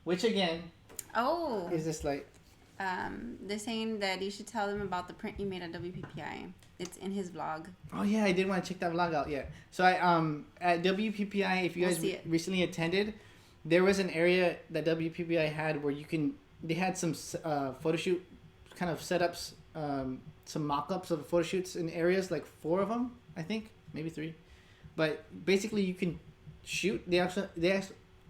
which again is this light. They're saying that you should tell them about the print you made at WPPI. It's in his vlog. Oh yeah, I did want to check that vlog out. Yeah. So I at WPPI, if you guys recently attended, there was an area that WPPI had where they had some photo shoot kind of setups, some mock-ups of photo shoots in areas, like 4 of them, I think, maybe 3. But basically you can shoot. They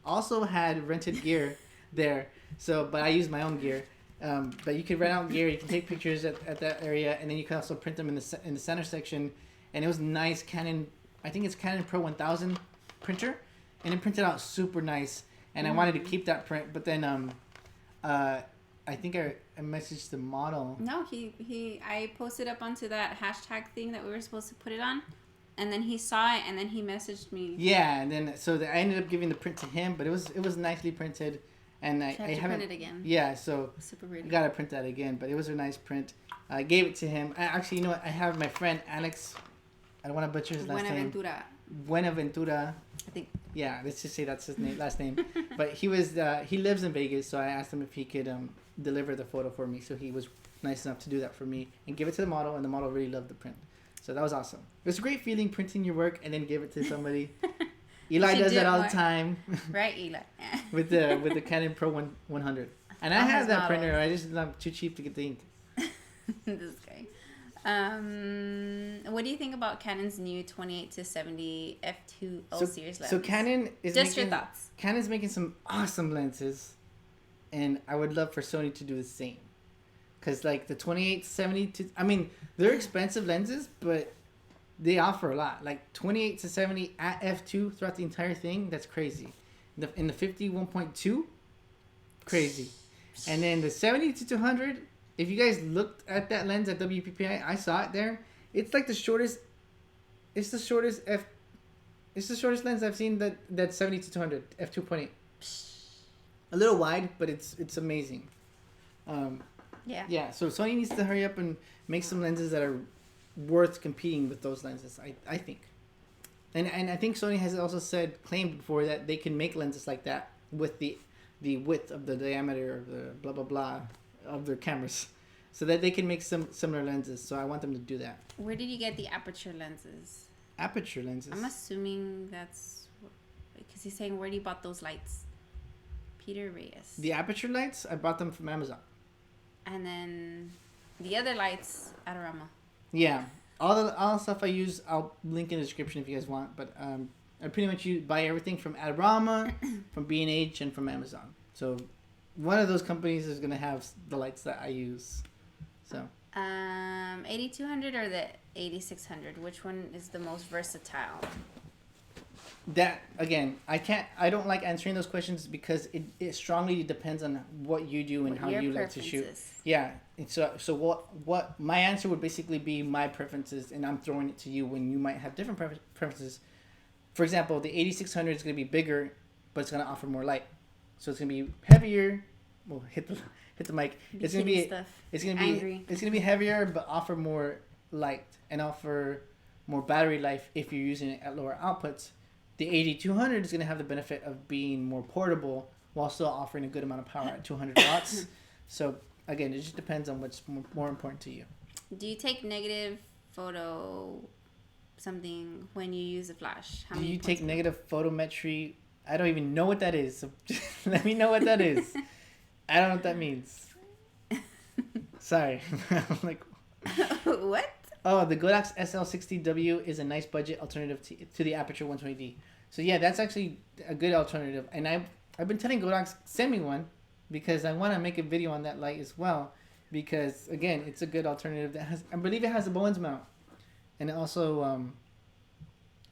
also had rented gear there. So, but I used my own gear. But you can rent out gear. You can take pictures at that area, and then you can also print them in the center section. And it was nice Canon. I think it's Canon Pro 1000 printer, and it printed out super nice. And I wanted to keep that print, but then I think I messaged the model. No, I posted up onto that hashtag thing that we were supposed to put it on, and then he saw it, and then he messaged me. Yeah, and then I ended up giving the print to him, but it was nicely printed. And I haven't print it again. Yeah, so super I gotta print that again. But it was a nice print. I gave it to him. Actually, you know what? I have my friend Alex. I don't want to butcher his last name. Buenaventura. I think. Yeah, let's just say that's his last name. But he lives in Vegas, so I asked him if he could deliver the photo for me. So he was nice enough to do that for me and give it to the model, and the model really loved the print. So that was awesome. It was a great feeling printing your work and then give it to somebody. Eli does that all the time. Right, Eli. with the Canon Pro 100. And I have that printer. I'm too cheap to get the ink. This guy. What do you think about Canon's new 28-70 f2.0 series lens? So Canon is your thoughts. Canon's making some awesome lenses, and I would love for Sony to do the same. Because like the 28-70 they're expensive lenses, but they offer a lot. Like 28-70 at f2 throughout the entire thing. That's crazy. In the 51.2, crazy. And then the 70-200. If you guys looked at that lens at WPPI, I saw it there. It's like the shortest. It's the shortest lens I've seen. That's 70-200 f2.8. A little wide, but it's amazing. Yeah. So Sony needs to hurry up and make some lenses that are worth competing with those lenses, I think. And I think Sony has also claimed before that they can make lenses like that with the width of the diameter of the blah blah blah of their cameras, so that they can make some similar lenses. So I want them to do that. Where did you get the Aperture lenses? Aperture lenses? I'm assuming that's because he's saying, where do you bought those lights? Peter Reyes. The Aperture lights, I bought them from Amazon. And then the other lights, Adorama. Yeah, all the stuff I use, I'll link in the description if you guys want. But I pretty much buy everything from Adorama, from B&H, and from Amazon. So one of those companies is gonna have the lights that I use. So 8200 or the 8600, which one is the most versatile? That again, I don't like answering those questions because it strongly depends on what you do and how you like to shoot. Yeah. And so what my answer would basically be my preferences, and I'm throwing it to you when you might have different preferences. For example, the 8600 is going to be bigger, but it's going to offer more light. So it's going to be heavier. Well, hit the mic. It's going to be heavier but offer more light and offer more battery life if you're using it at lower outputs. The 8200 is going to have the benefit of being more portable while still offering a good amount of power at 200 watts. So again, it just depends on what's more important to you. Do you take negative photo something when you use a flash? Do you take negative photometry? I don't even know what that is. So let me know what that is. I don't know what that means. Sorry. I'm like, what? Oh, the Godox SL60W is a nice budget alternative to the Aperture 120D. So yeah, that's actually a good alternative. And I've been telling Godox, send me one, because I want to make a video on that light as well. Because again, it's a good alternative that has, I believe it has a Bowens mount. And also,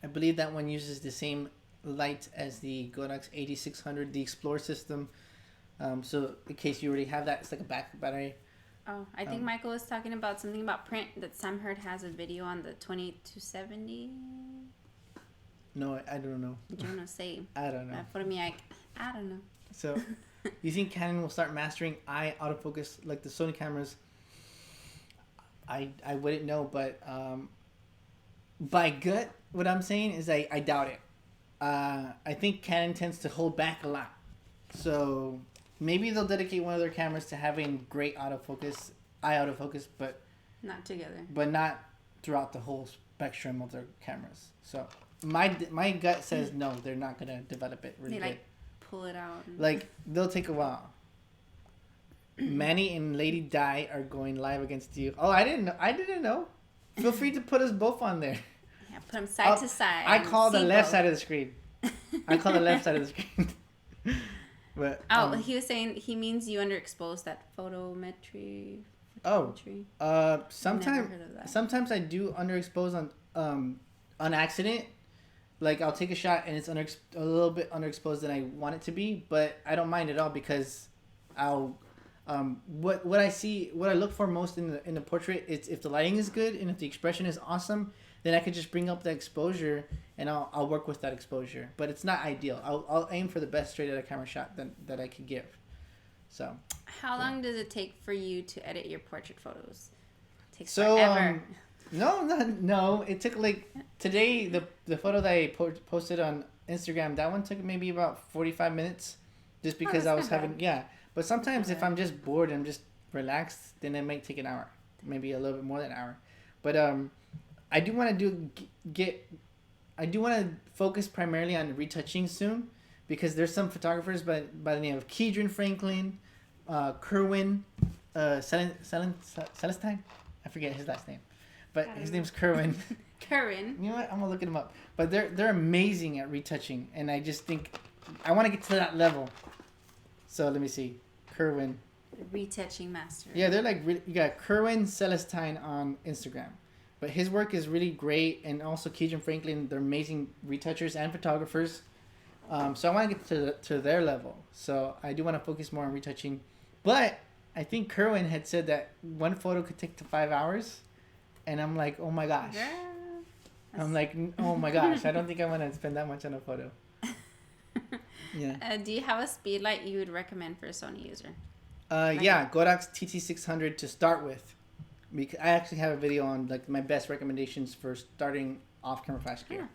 I believe that one uses the same light as the Godox 8600, the Explorer system. So in case you already have that, it's like a backup battery. Oh, I think Michael was talking about something about print that Sam Heard has a video on the 2270. No, I don't know. Yo no sé. I don't know. For me, I don't know. So, you think Canon will start mastering eye autofocus like the Sony cameras? I wouldn't know, but by gut, what I'm saying is I doubt it. I think Canon tends to hold back a lot. So maybe they'll dedicate one of their cameras to having great autofocus, eye autofocus, but not together. But not throughout the whole spectrum of their cameras. So my gut says no, they're not gonna develop it really good. Pull it out. Like they'll take a while. Manny and Lady Di are going live against you. Oh, I didn't know. Feel free to put us both on there. Yeah, put them side to side. I call the left side of the screen. I call the left side of the screen. But he was saying he means you underexpose that photometry. Sometimes I do underexpose on accident. Like I'll take a shot and it's a little bit underexposed than I want it to be, but I don't mind at all because I'll what I look for most in the portrait is if the lighting is good and if the expression is awesome, then I could just bring up the exposure and I'll work with that exposure. But it's not ideal. I'll aim for the best straight out of camera shot that I could give. So. How long does it take for you to edit your portrait photos? It takes forever. No. It took like today the photo that I posted on Instagram. That one took maybe about 45 minutes, just because I was having But sometimes if I'm just bored and I'm just relaxed, then it might take an hour, maybe a little bit more than an hour. But I do want to focus primarily on retouching soon, because there's some photographers by the name of Kedron Franklin, Kerwin, Celestine. I forget his last name, but his name's Kerwin. Kerwin. You know what? I'm gonna look him up. But they're amazing at retouching, and I just think I want to get to that level. So let me see, Kerwin. Retouching master. Yeah, they're like you got Kerwin Celestine on Instagram, but his work is really great, and also Kedron Franklin. They're amazing retouchers and photographers. So I want to get to their level. So I do want to focus more on retouching, but I think Kerwin had said that one photo could take to 5 hours, and I'm like, oh my gosh. Yeah. I'm like, oh my gosh, I don't think I want to spend that much on a photo. Yeah. Do you have a speed light you would recommend for a Sony user? Yeah, Godox TT600 to start with. Because I actually have a video on like my best recommendations for starting off-camera flash gear.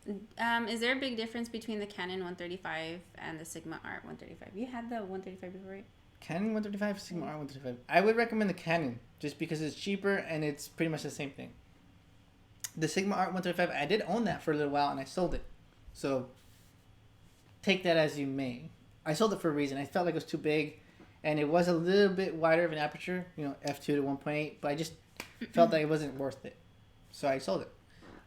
Yeah. Is there a big difference between the Canon 135 and the Sigma Art 135? You had the 135 before, right? Canon 135, Sigma Art 135. I would recommend the Canon just because it's cheaper and it's pretty much the same thing. The Sigma Art 135, I did own that for a little while and I sold it. So take that as you may. I sold it for a reason. I felt like it was too big, and it was a little bit wider of an aperture, f2 to 1.8, but I just felt that it wasn't worth it. So I sold it.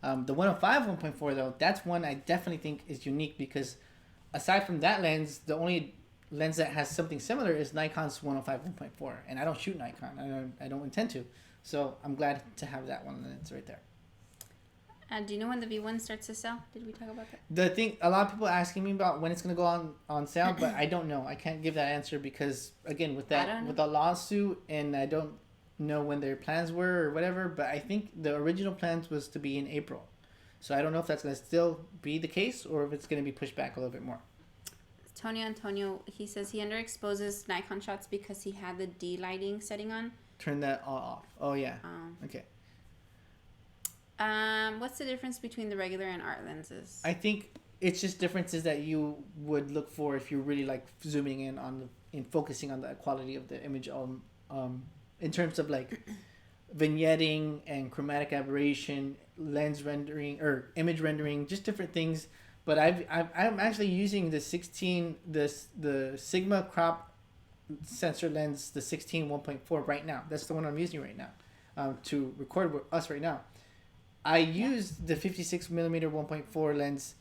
The 105 1.4 though, that's one I definitely think is unique, because aside from that lens, the only lens that has something similar is Nikon's 105 1.4, and I don't shoot Nikon. I don't intend to. So I'm glad to have that one lens right there. Do you know when the V1 starts to sell? Did we talk about that? The thing, a lot of people are asking me about when it's going to go on sale, but I don't know. I can't give that answer because, again, with the lawsuit, and I don't know when their plans were or whatever, but I think the original plans was to be in April. So I don't know if that's going to still be the case or if it's going to be pushed back a little bit more. Antonio, he says he underexposes Nikon shots because he had the D lighting setting on. Turn that all off. Oh, yeah. Okay. What's the difference between the regular and art lenses? I think it's just differences that you would look for if you're really like zooming in on in focusing on the quality of the image in terms of like vignetting and chromatic aberration, lens rendering or image rendering, just different things. But I'm actually using the the Sigma crop sensor lens, the 16 1.4 right now. That's the one I'm using right now to record with us right now. I used the 56 millimeter 1.4 lens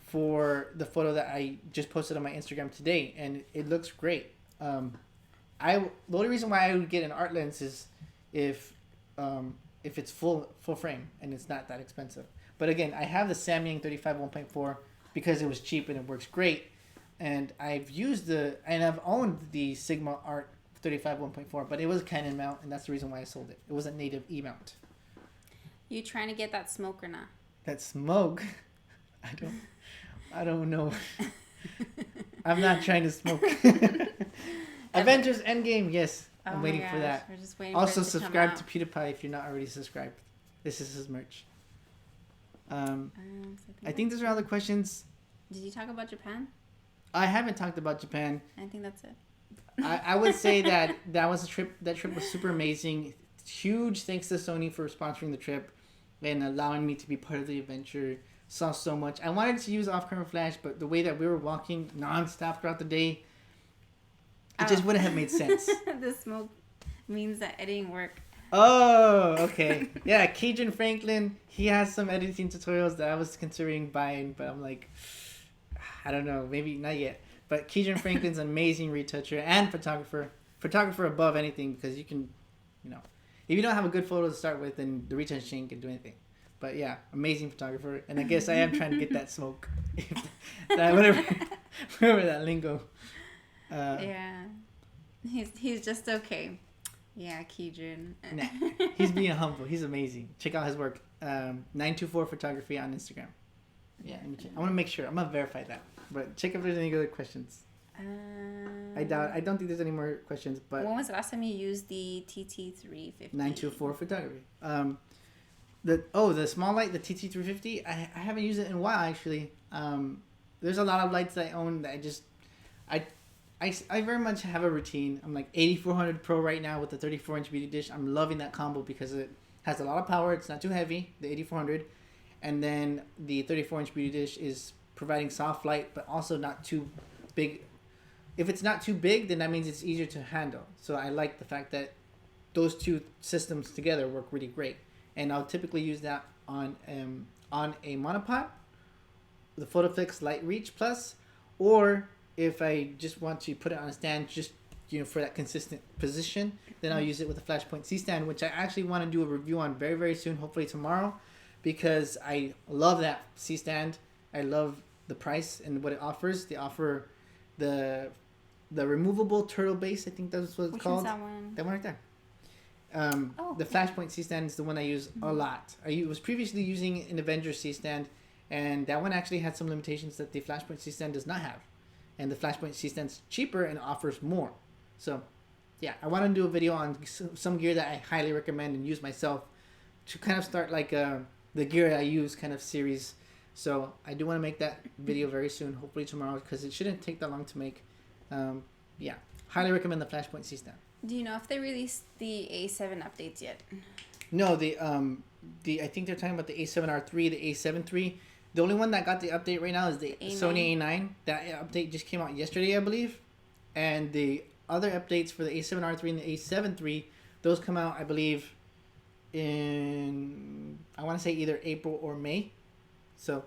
for the photo that I just posted on my Instagram today, and it looks great. The only reason why I would get an art lens is if it's full frame and it's not that expensive. But again, I have the Samyang 35 1.4 because it was cheap and it works great. And I've owned the Sigma Art 35 1.4, but it was a Canon mount, and that's the reason why I sold it. It was a native E mount. You trying to get that smoke or not? That smoke? I don't know. I'm not trying to smoke. Avengers Endgame, yes. I'm waiting for that. We're just waiting also, for it to subscribe to PewDiePie if you're not already subscribed. This is his merch. I think those are all the questions. Did you talk about Japan? I haven't talked about Japan. I think that's it. I would say that was a trip. That trip was super amazing. Huge thanks to Sony for sponsoring the trip and allowing me to be part of the adventure. Saw so much. I wanted to use off-camera flash, but the way that we were walking nonstop throughout the day, it just wouldn't have made sense. The smoke means that editing work. Oh, okay. Yeah, Keegan Franklin, he has some editing tutorials that I was considering buying, but I'm like, I don't know, maybe not yet. But Keegan Franklin's an amazing retoucher and photographer above anything, because you can, if you don't have a good photo to start with, then the retouching can do anything. But yeah, amazing photographer, and I guess I am trying to get that smoke, whatever that lingo. Yeah, he's just okay. Yeah, Keegan. Nah, he's being humble. He's amazing. Check out his work. 924 Photography on Instagram. Yeah, I want to make sure. I'm gonna verify that. But check if there's any other questions. I don't think there's any more questions. But when was the last time you used the TT350? 924 Photography. The small light, the TT350. I haven't used it in a while actually. There's a lot of lights that I own that I very much have a routine. I'm like 8400 Pro right now with the 34-inch beauty dish. I'm loving that combo because it has a lot of power. It's not too heavy, the 8400. And then the 34-inch beauty dish is providing soft light, but also not too big. If it's not too big, then that means it's easier to handle. So I like the fact that those two systems together work really great. And I'll typically use that on a monopod, the PhotoFix Light Reach Plus, or if I just want to put it on a stand, just for that consistent position, then I'll use it with a Flashpoint C stand, which I actually want to do a review on very, very soon, hopefully tomorrow, because I love that C stand. I love the price and what it offers. They offer the removable turtle base. I think that's what it's called. That one? That one right there. The Flashpoint C stand is the one I use a lot. I was previously using an Avenger C stand, and that one actually had some limitations that the Flashpoint C stand does not have. And the Flashpoint C stand's cheaper and offers more. So, yeah, I want to do a video on some gear that I highly recommend and use myself to kind of start like the gear I use kind of series. So I do want to make that video very soon, hopefully tomorrow, because it shouldn't take that long to make. Yeah, highly recommend the Flashpoint C stand. Do you know if they released the A7 updates yet? No, I think they're talking about the A7R3, the A7RIII. The only one that got the update right now is the A9. Sony A9. That update just came out yesterday, I believe. And the other updates for the A7R3 and the A7RIII, those come out, I believe, in, I want to say either April or May. So,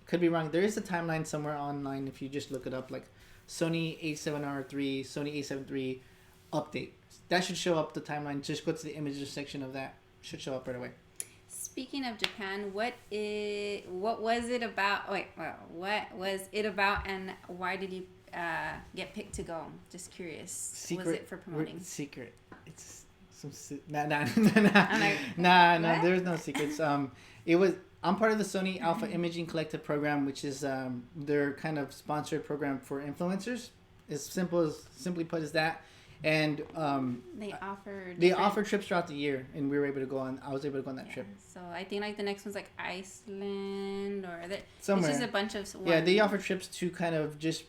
could be wrong. There is a timeline somewhere online if you just look it up, like Sony A7R3, Sony A7RIII update. That should show up the timeline. Just go to the images section of that. Should show up right away. Speaking of Japan, what was it about? What was it about, and why did you get picked to go? Just curious. Secret. Was it for promoting? Secret. It's some no. There's no secrets. It was. I'm part of the Sony Alpha Imaging Collective program, which is their kind of sponsored program for influencers. Simply put as that. And they offer trips throughout the year, and we were able to go on. I was able to go on that trip. So I think like the next one's like Iceland or somewhere. It's just a bunch of ones. Yeah, they offer trips to kind of just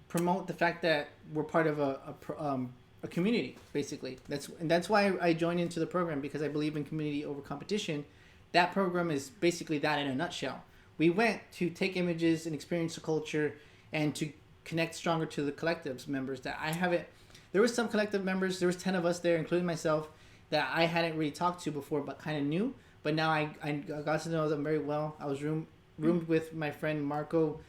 promote the fact that we're part of a community, basically. That's why I joined into the program, because I believe in community over competition. That program is basically that in a nutshell. We went to take images and experience the culture and to connect stronger to the collectives members that I haven't. There was some collective members. There was 10 of us there, including myself, that I hadn't really talked to before, but kind of knew. But now I got to know them very well. I was roomed with my friend Marco.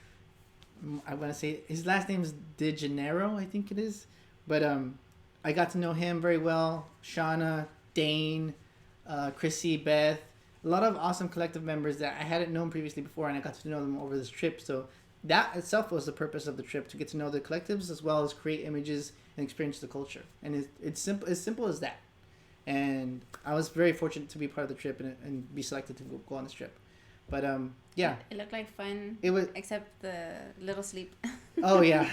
I want to say his last name is De Janeiro, I think it is. But I got to know him very well. Shauna, Dane, Chrissy, Beth. A lot of awesome collective members that I hadn't known previously before, and I got to know them over this trip. So that itself was the purpose of the trip, to get to know the collectives as well as create images and experience the culture. And it's simple as that. And I was very fortunate to be part of the trip and be selected to go on this trip. But yeah, it looked like fun. It was, except the little sleep. Oh yeah,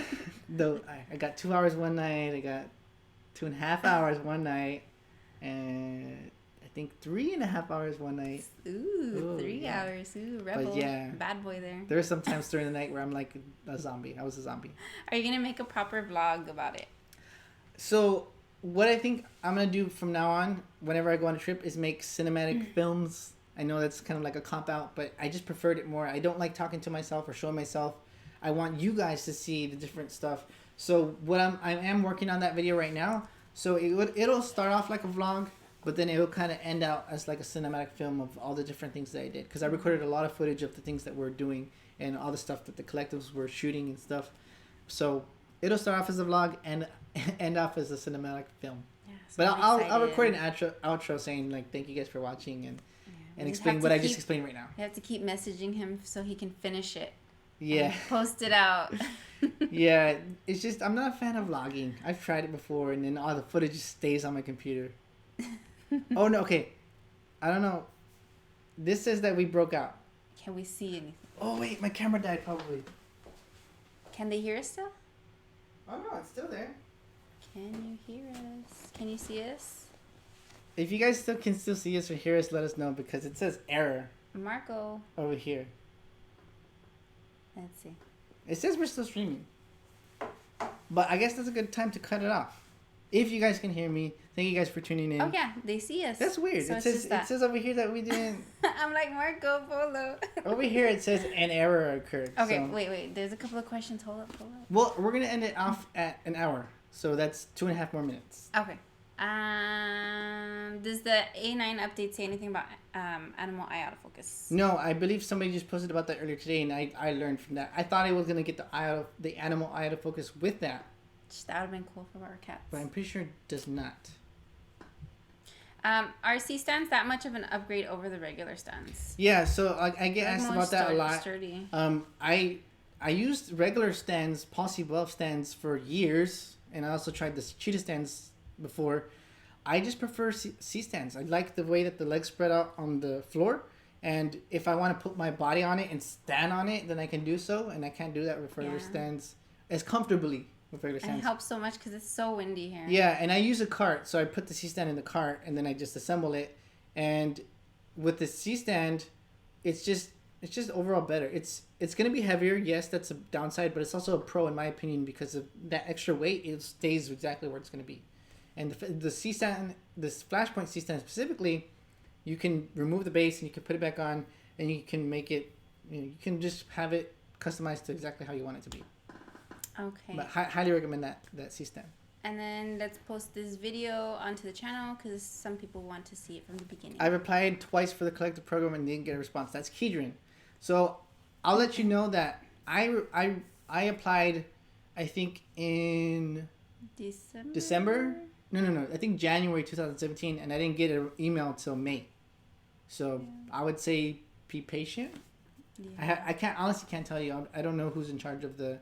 though I got 2 hours one night. I got 2.5 hours one night, and I think 3.5 hours one night. Ooh, 3 hours. Ooh, rebel. But yeah, bad boy there. There were some times during the night where I'm like a zombie. I was a zombie. Are you gonna make a proper vlog about it? So what I think I'm gonna do from now on, whenever I go on a trip, is make cinematic films. I know that's kind of like a cop out, but I just preferred it more. I don't like talking to myself or showing myself. I want you guys to see the different stuff. So what I am working on that video right now. So it'll start off like a vlog, but then it will kind of end out as like a cinematic film of all the different things that I did, because I recorded a lot of footage of the things that we're doing and all the stuff that the collectives were shooting and stuff. So it'll start off as a vlog and end off as a cinematic film. Yeah, so but I'll record an outro saying like, thank you guys for watching, and explain what I just explained right now. You have to keep messaging him so he can finish it. Yeah. Post it out. Yeah, it's just I'm not a fan of vlogging. I've tried it before, and then all the footage just stays on my computer. Oh no, okay. I don't know. This says that we broke out. Can we see anything? Oh wait, my camera died probably. Can they hear us still? Oh no, it's still there. Can you hear us? Can you see us? If you guys can still see us or hear us, let us know, because it says error. Marco. Over here. Let's see. It says we're still streaming. But I guess that's a good time to cut it off. If you guys can hear me, thank you guys for tuning in. Oh yeah, they see us. That's weird. So it says over here that we didn't. I'm like Marco Polo. Over here it says an error occurred. Okay, so... wait. There's a couple of questions. Hold up. Well, we're gonna end it off at an hour, so that's 2.5 more minutes. Okay. Does the A9 update say anything about animal eye autofocus? No, I believe somebody just posted about that earlier today, and I learned from that. I thought it was gonna get the animal eye autofocus with that. That would have been cool for our cats. But I'm pretty sure it does not. Are C stands that much of an upgrade over the regular stands? Yeah, so I get asked about that a lot. Sturdy. I used regular stands, Posse Bluff stands for years, and I also tried the cheetah stands before. I just prefer C stands. I like the way that the legs spread out on the floor, and if I want to put my body on it and stand on it, then I can do so, and I can't do that with regular stands as comfortably with regular stands. And it helps so much because it's so windy here. Yeah, and I use a cart, so I put the C stand in the cart, and then I just assemble it. And with the C stand, it's just overall better. It's gonna be heavier, yes, that's a downside, but it's also a pro in my opinion, because of that extra weight. It stays exactly where it's gonna be. And the C stand, this flashpoint C stand specifically, you can remove the base and you can put it back on, and you can make it. You can just have it customized to exactly how you want it to be. Okay. But highly recommend that C stand. And then let's post this video onto the channel because some people want to see it from the beginning. I replied twice for the collective program and didn't get a response. That's Kedron. So I'll let you know that I applied, I think in December. No. I think January 2017, and I didn't get an email until May. So yeah. I would say be patient. Yeah. I honestly can't tell you. I don't know who's in charge of the.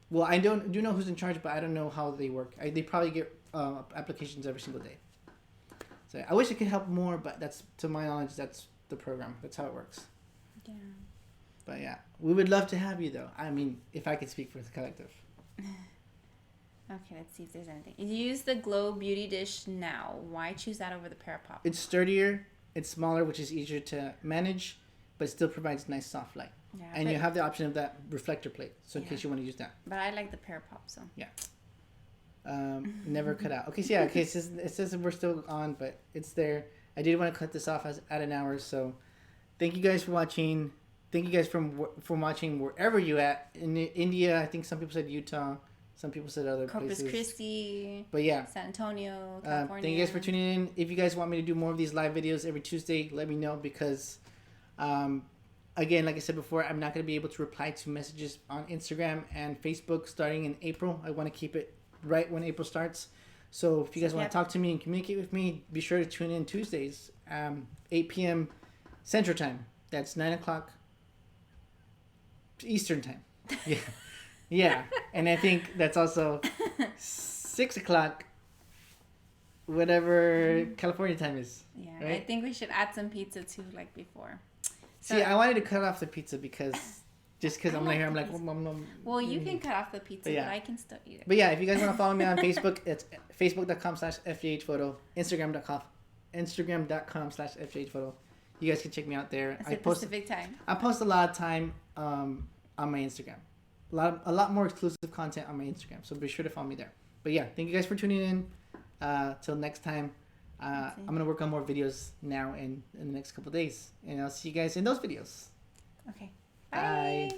Well, I do know who's in charge, but I don't know how they work. They probably get applications every single day. So I wish I could help more, but that's, to my knowledge, that's the program. That's how it works. Yeah. But yeah, we would love to have you though. I mean, if I could speak for the collective. Okay, let's see if there's anything. You use the Glow Beauty Dish now. Why choose that over the Parapop? It's sturdier, it's smaller, which is easier to manage, but still provides nice soft light. Yeah, and you have the option of that reflector plate, so in case you want to use that. But I like the Parapop, so. Yeah. Never cut out. Okay, so yeah, okay, it says we're still on, but it's there. I did want to cut this off at an hour, so thank you guys for watching. Thank you guys for watching wherever you at. In India, I think some people said Utah. Some people said other Corpus places. Christi. But yeah. San Antonio, California. Thank you guys for tuning in. If you guys want me to do more of these live videos every Tuesday, let me know because, again, like I said before, I'm not going to be able to reply to messages on Instagram and Facebook starting in April. I want to keep it right when April starts. So if you guys want to talk to me and communicate with me, be sure to tune in Tuesdays, 8 p.m. Central Time. That's 9 o'clock Eastern Time. Yeah. Yeah, and I think that's also 6 o'clock, whatever California time is. Yeah, right? I think we should add some pizza too, like before. So, see, I wanted to cut off the pizza because I'm like here, I'm like, well, you can cut off the pizza, but I can still eat it. But yeah, if you guys want to follow me on Facebook, it's facebook.com/FJHphoto, Instagram.com/FJHphoto. You guys can check me out there. I post Pacific time. I post a lot of time on my Instagram. A lot more exclusive content on my Instagram, so be sure to follow me there. But yeah, thank you guys for tuning in. Till next time, I'm gonna work on more videos now in the next couple of days, and I'll see you guys in those videos. Okay. Bye.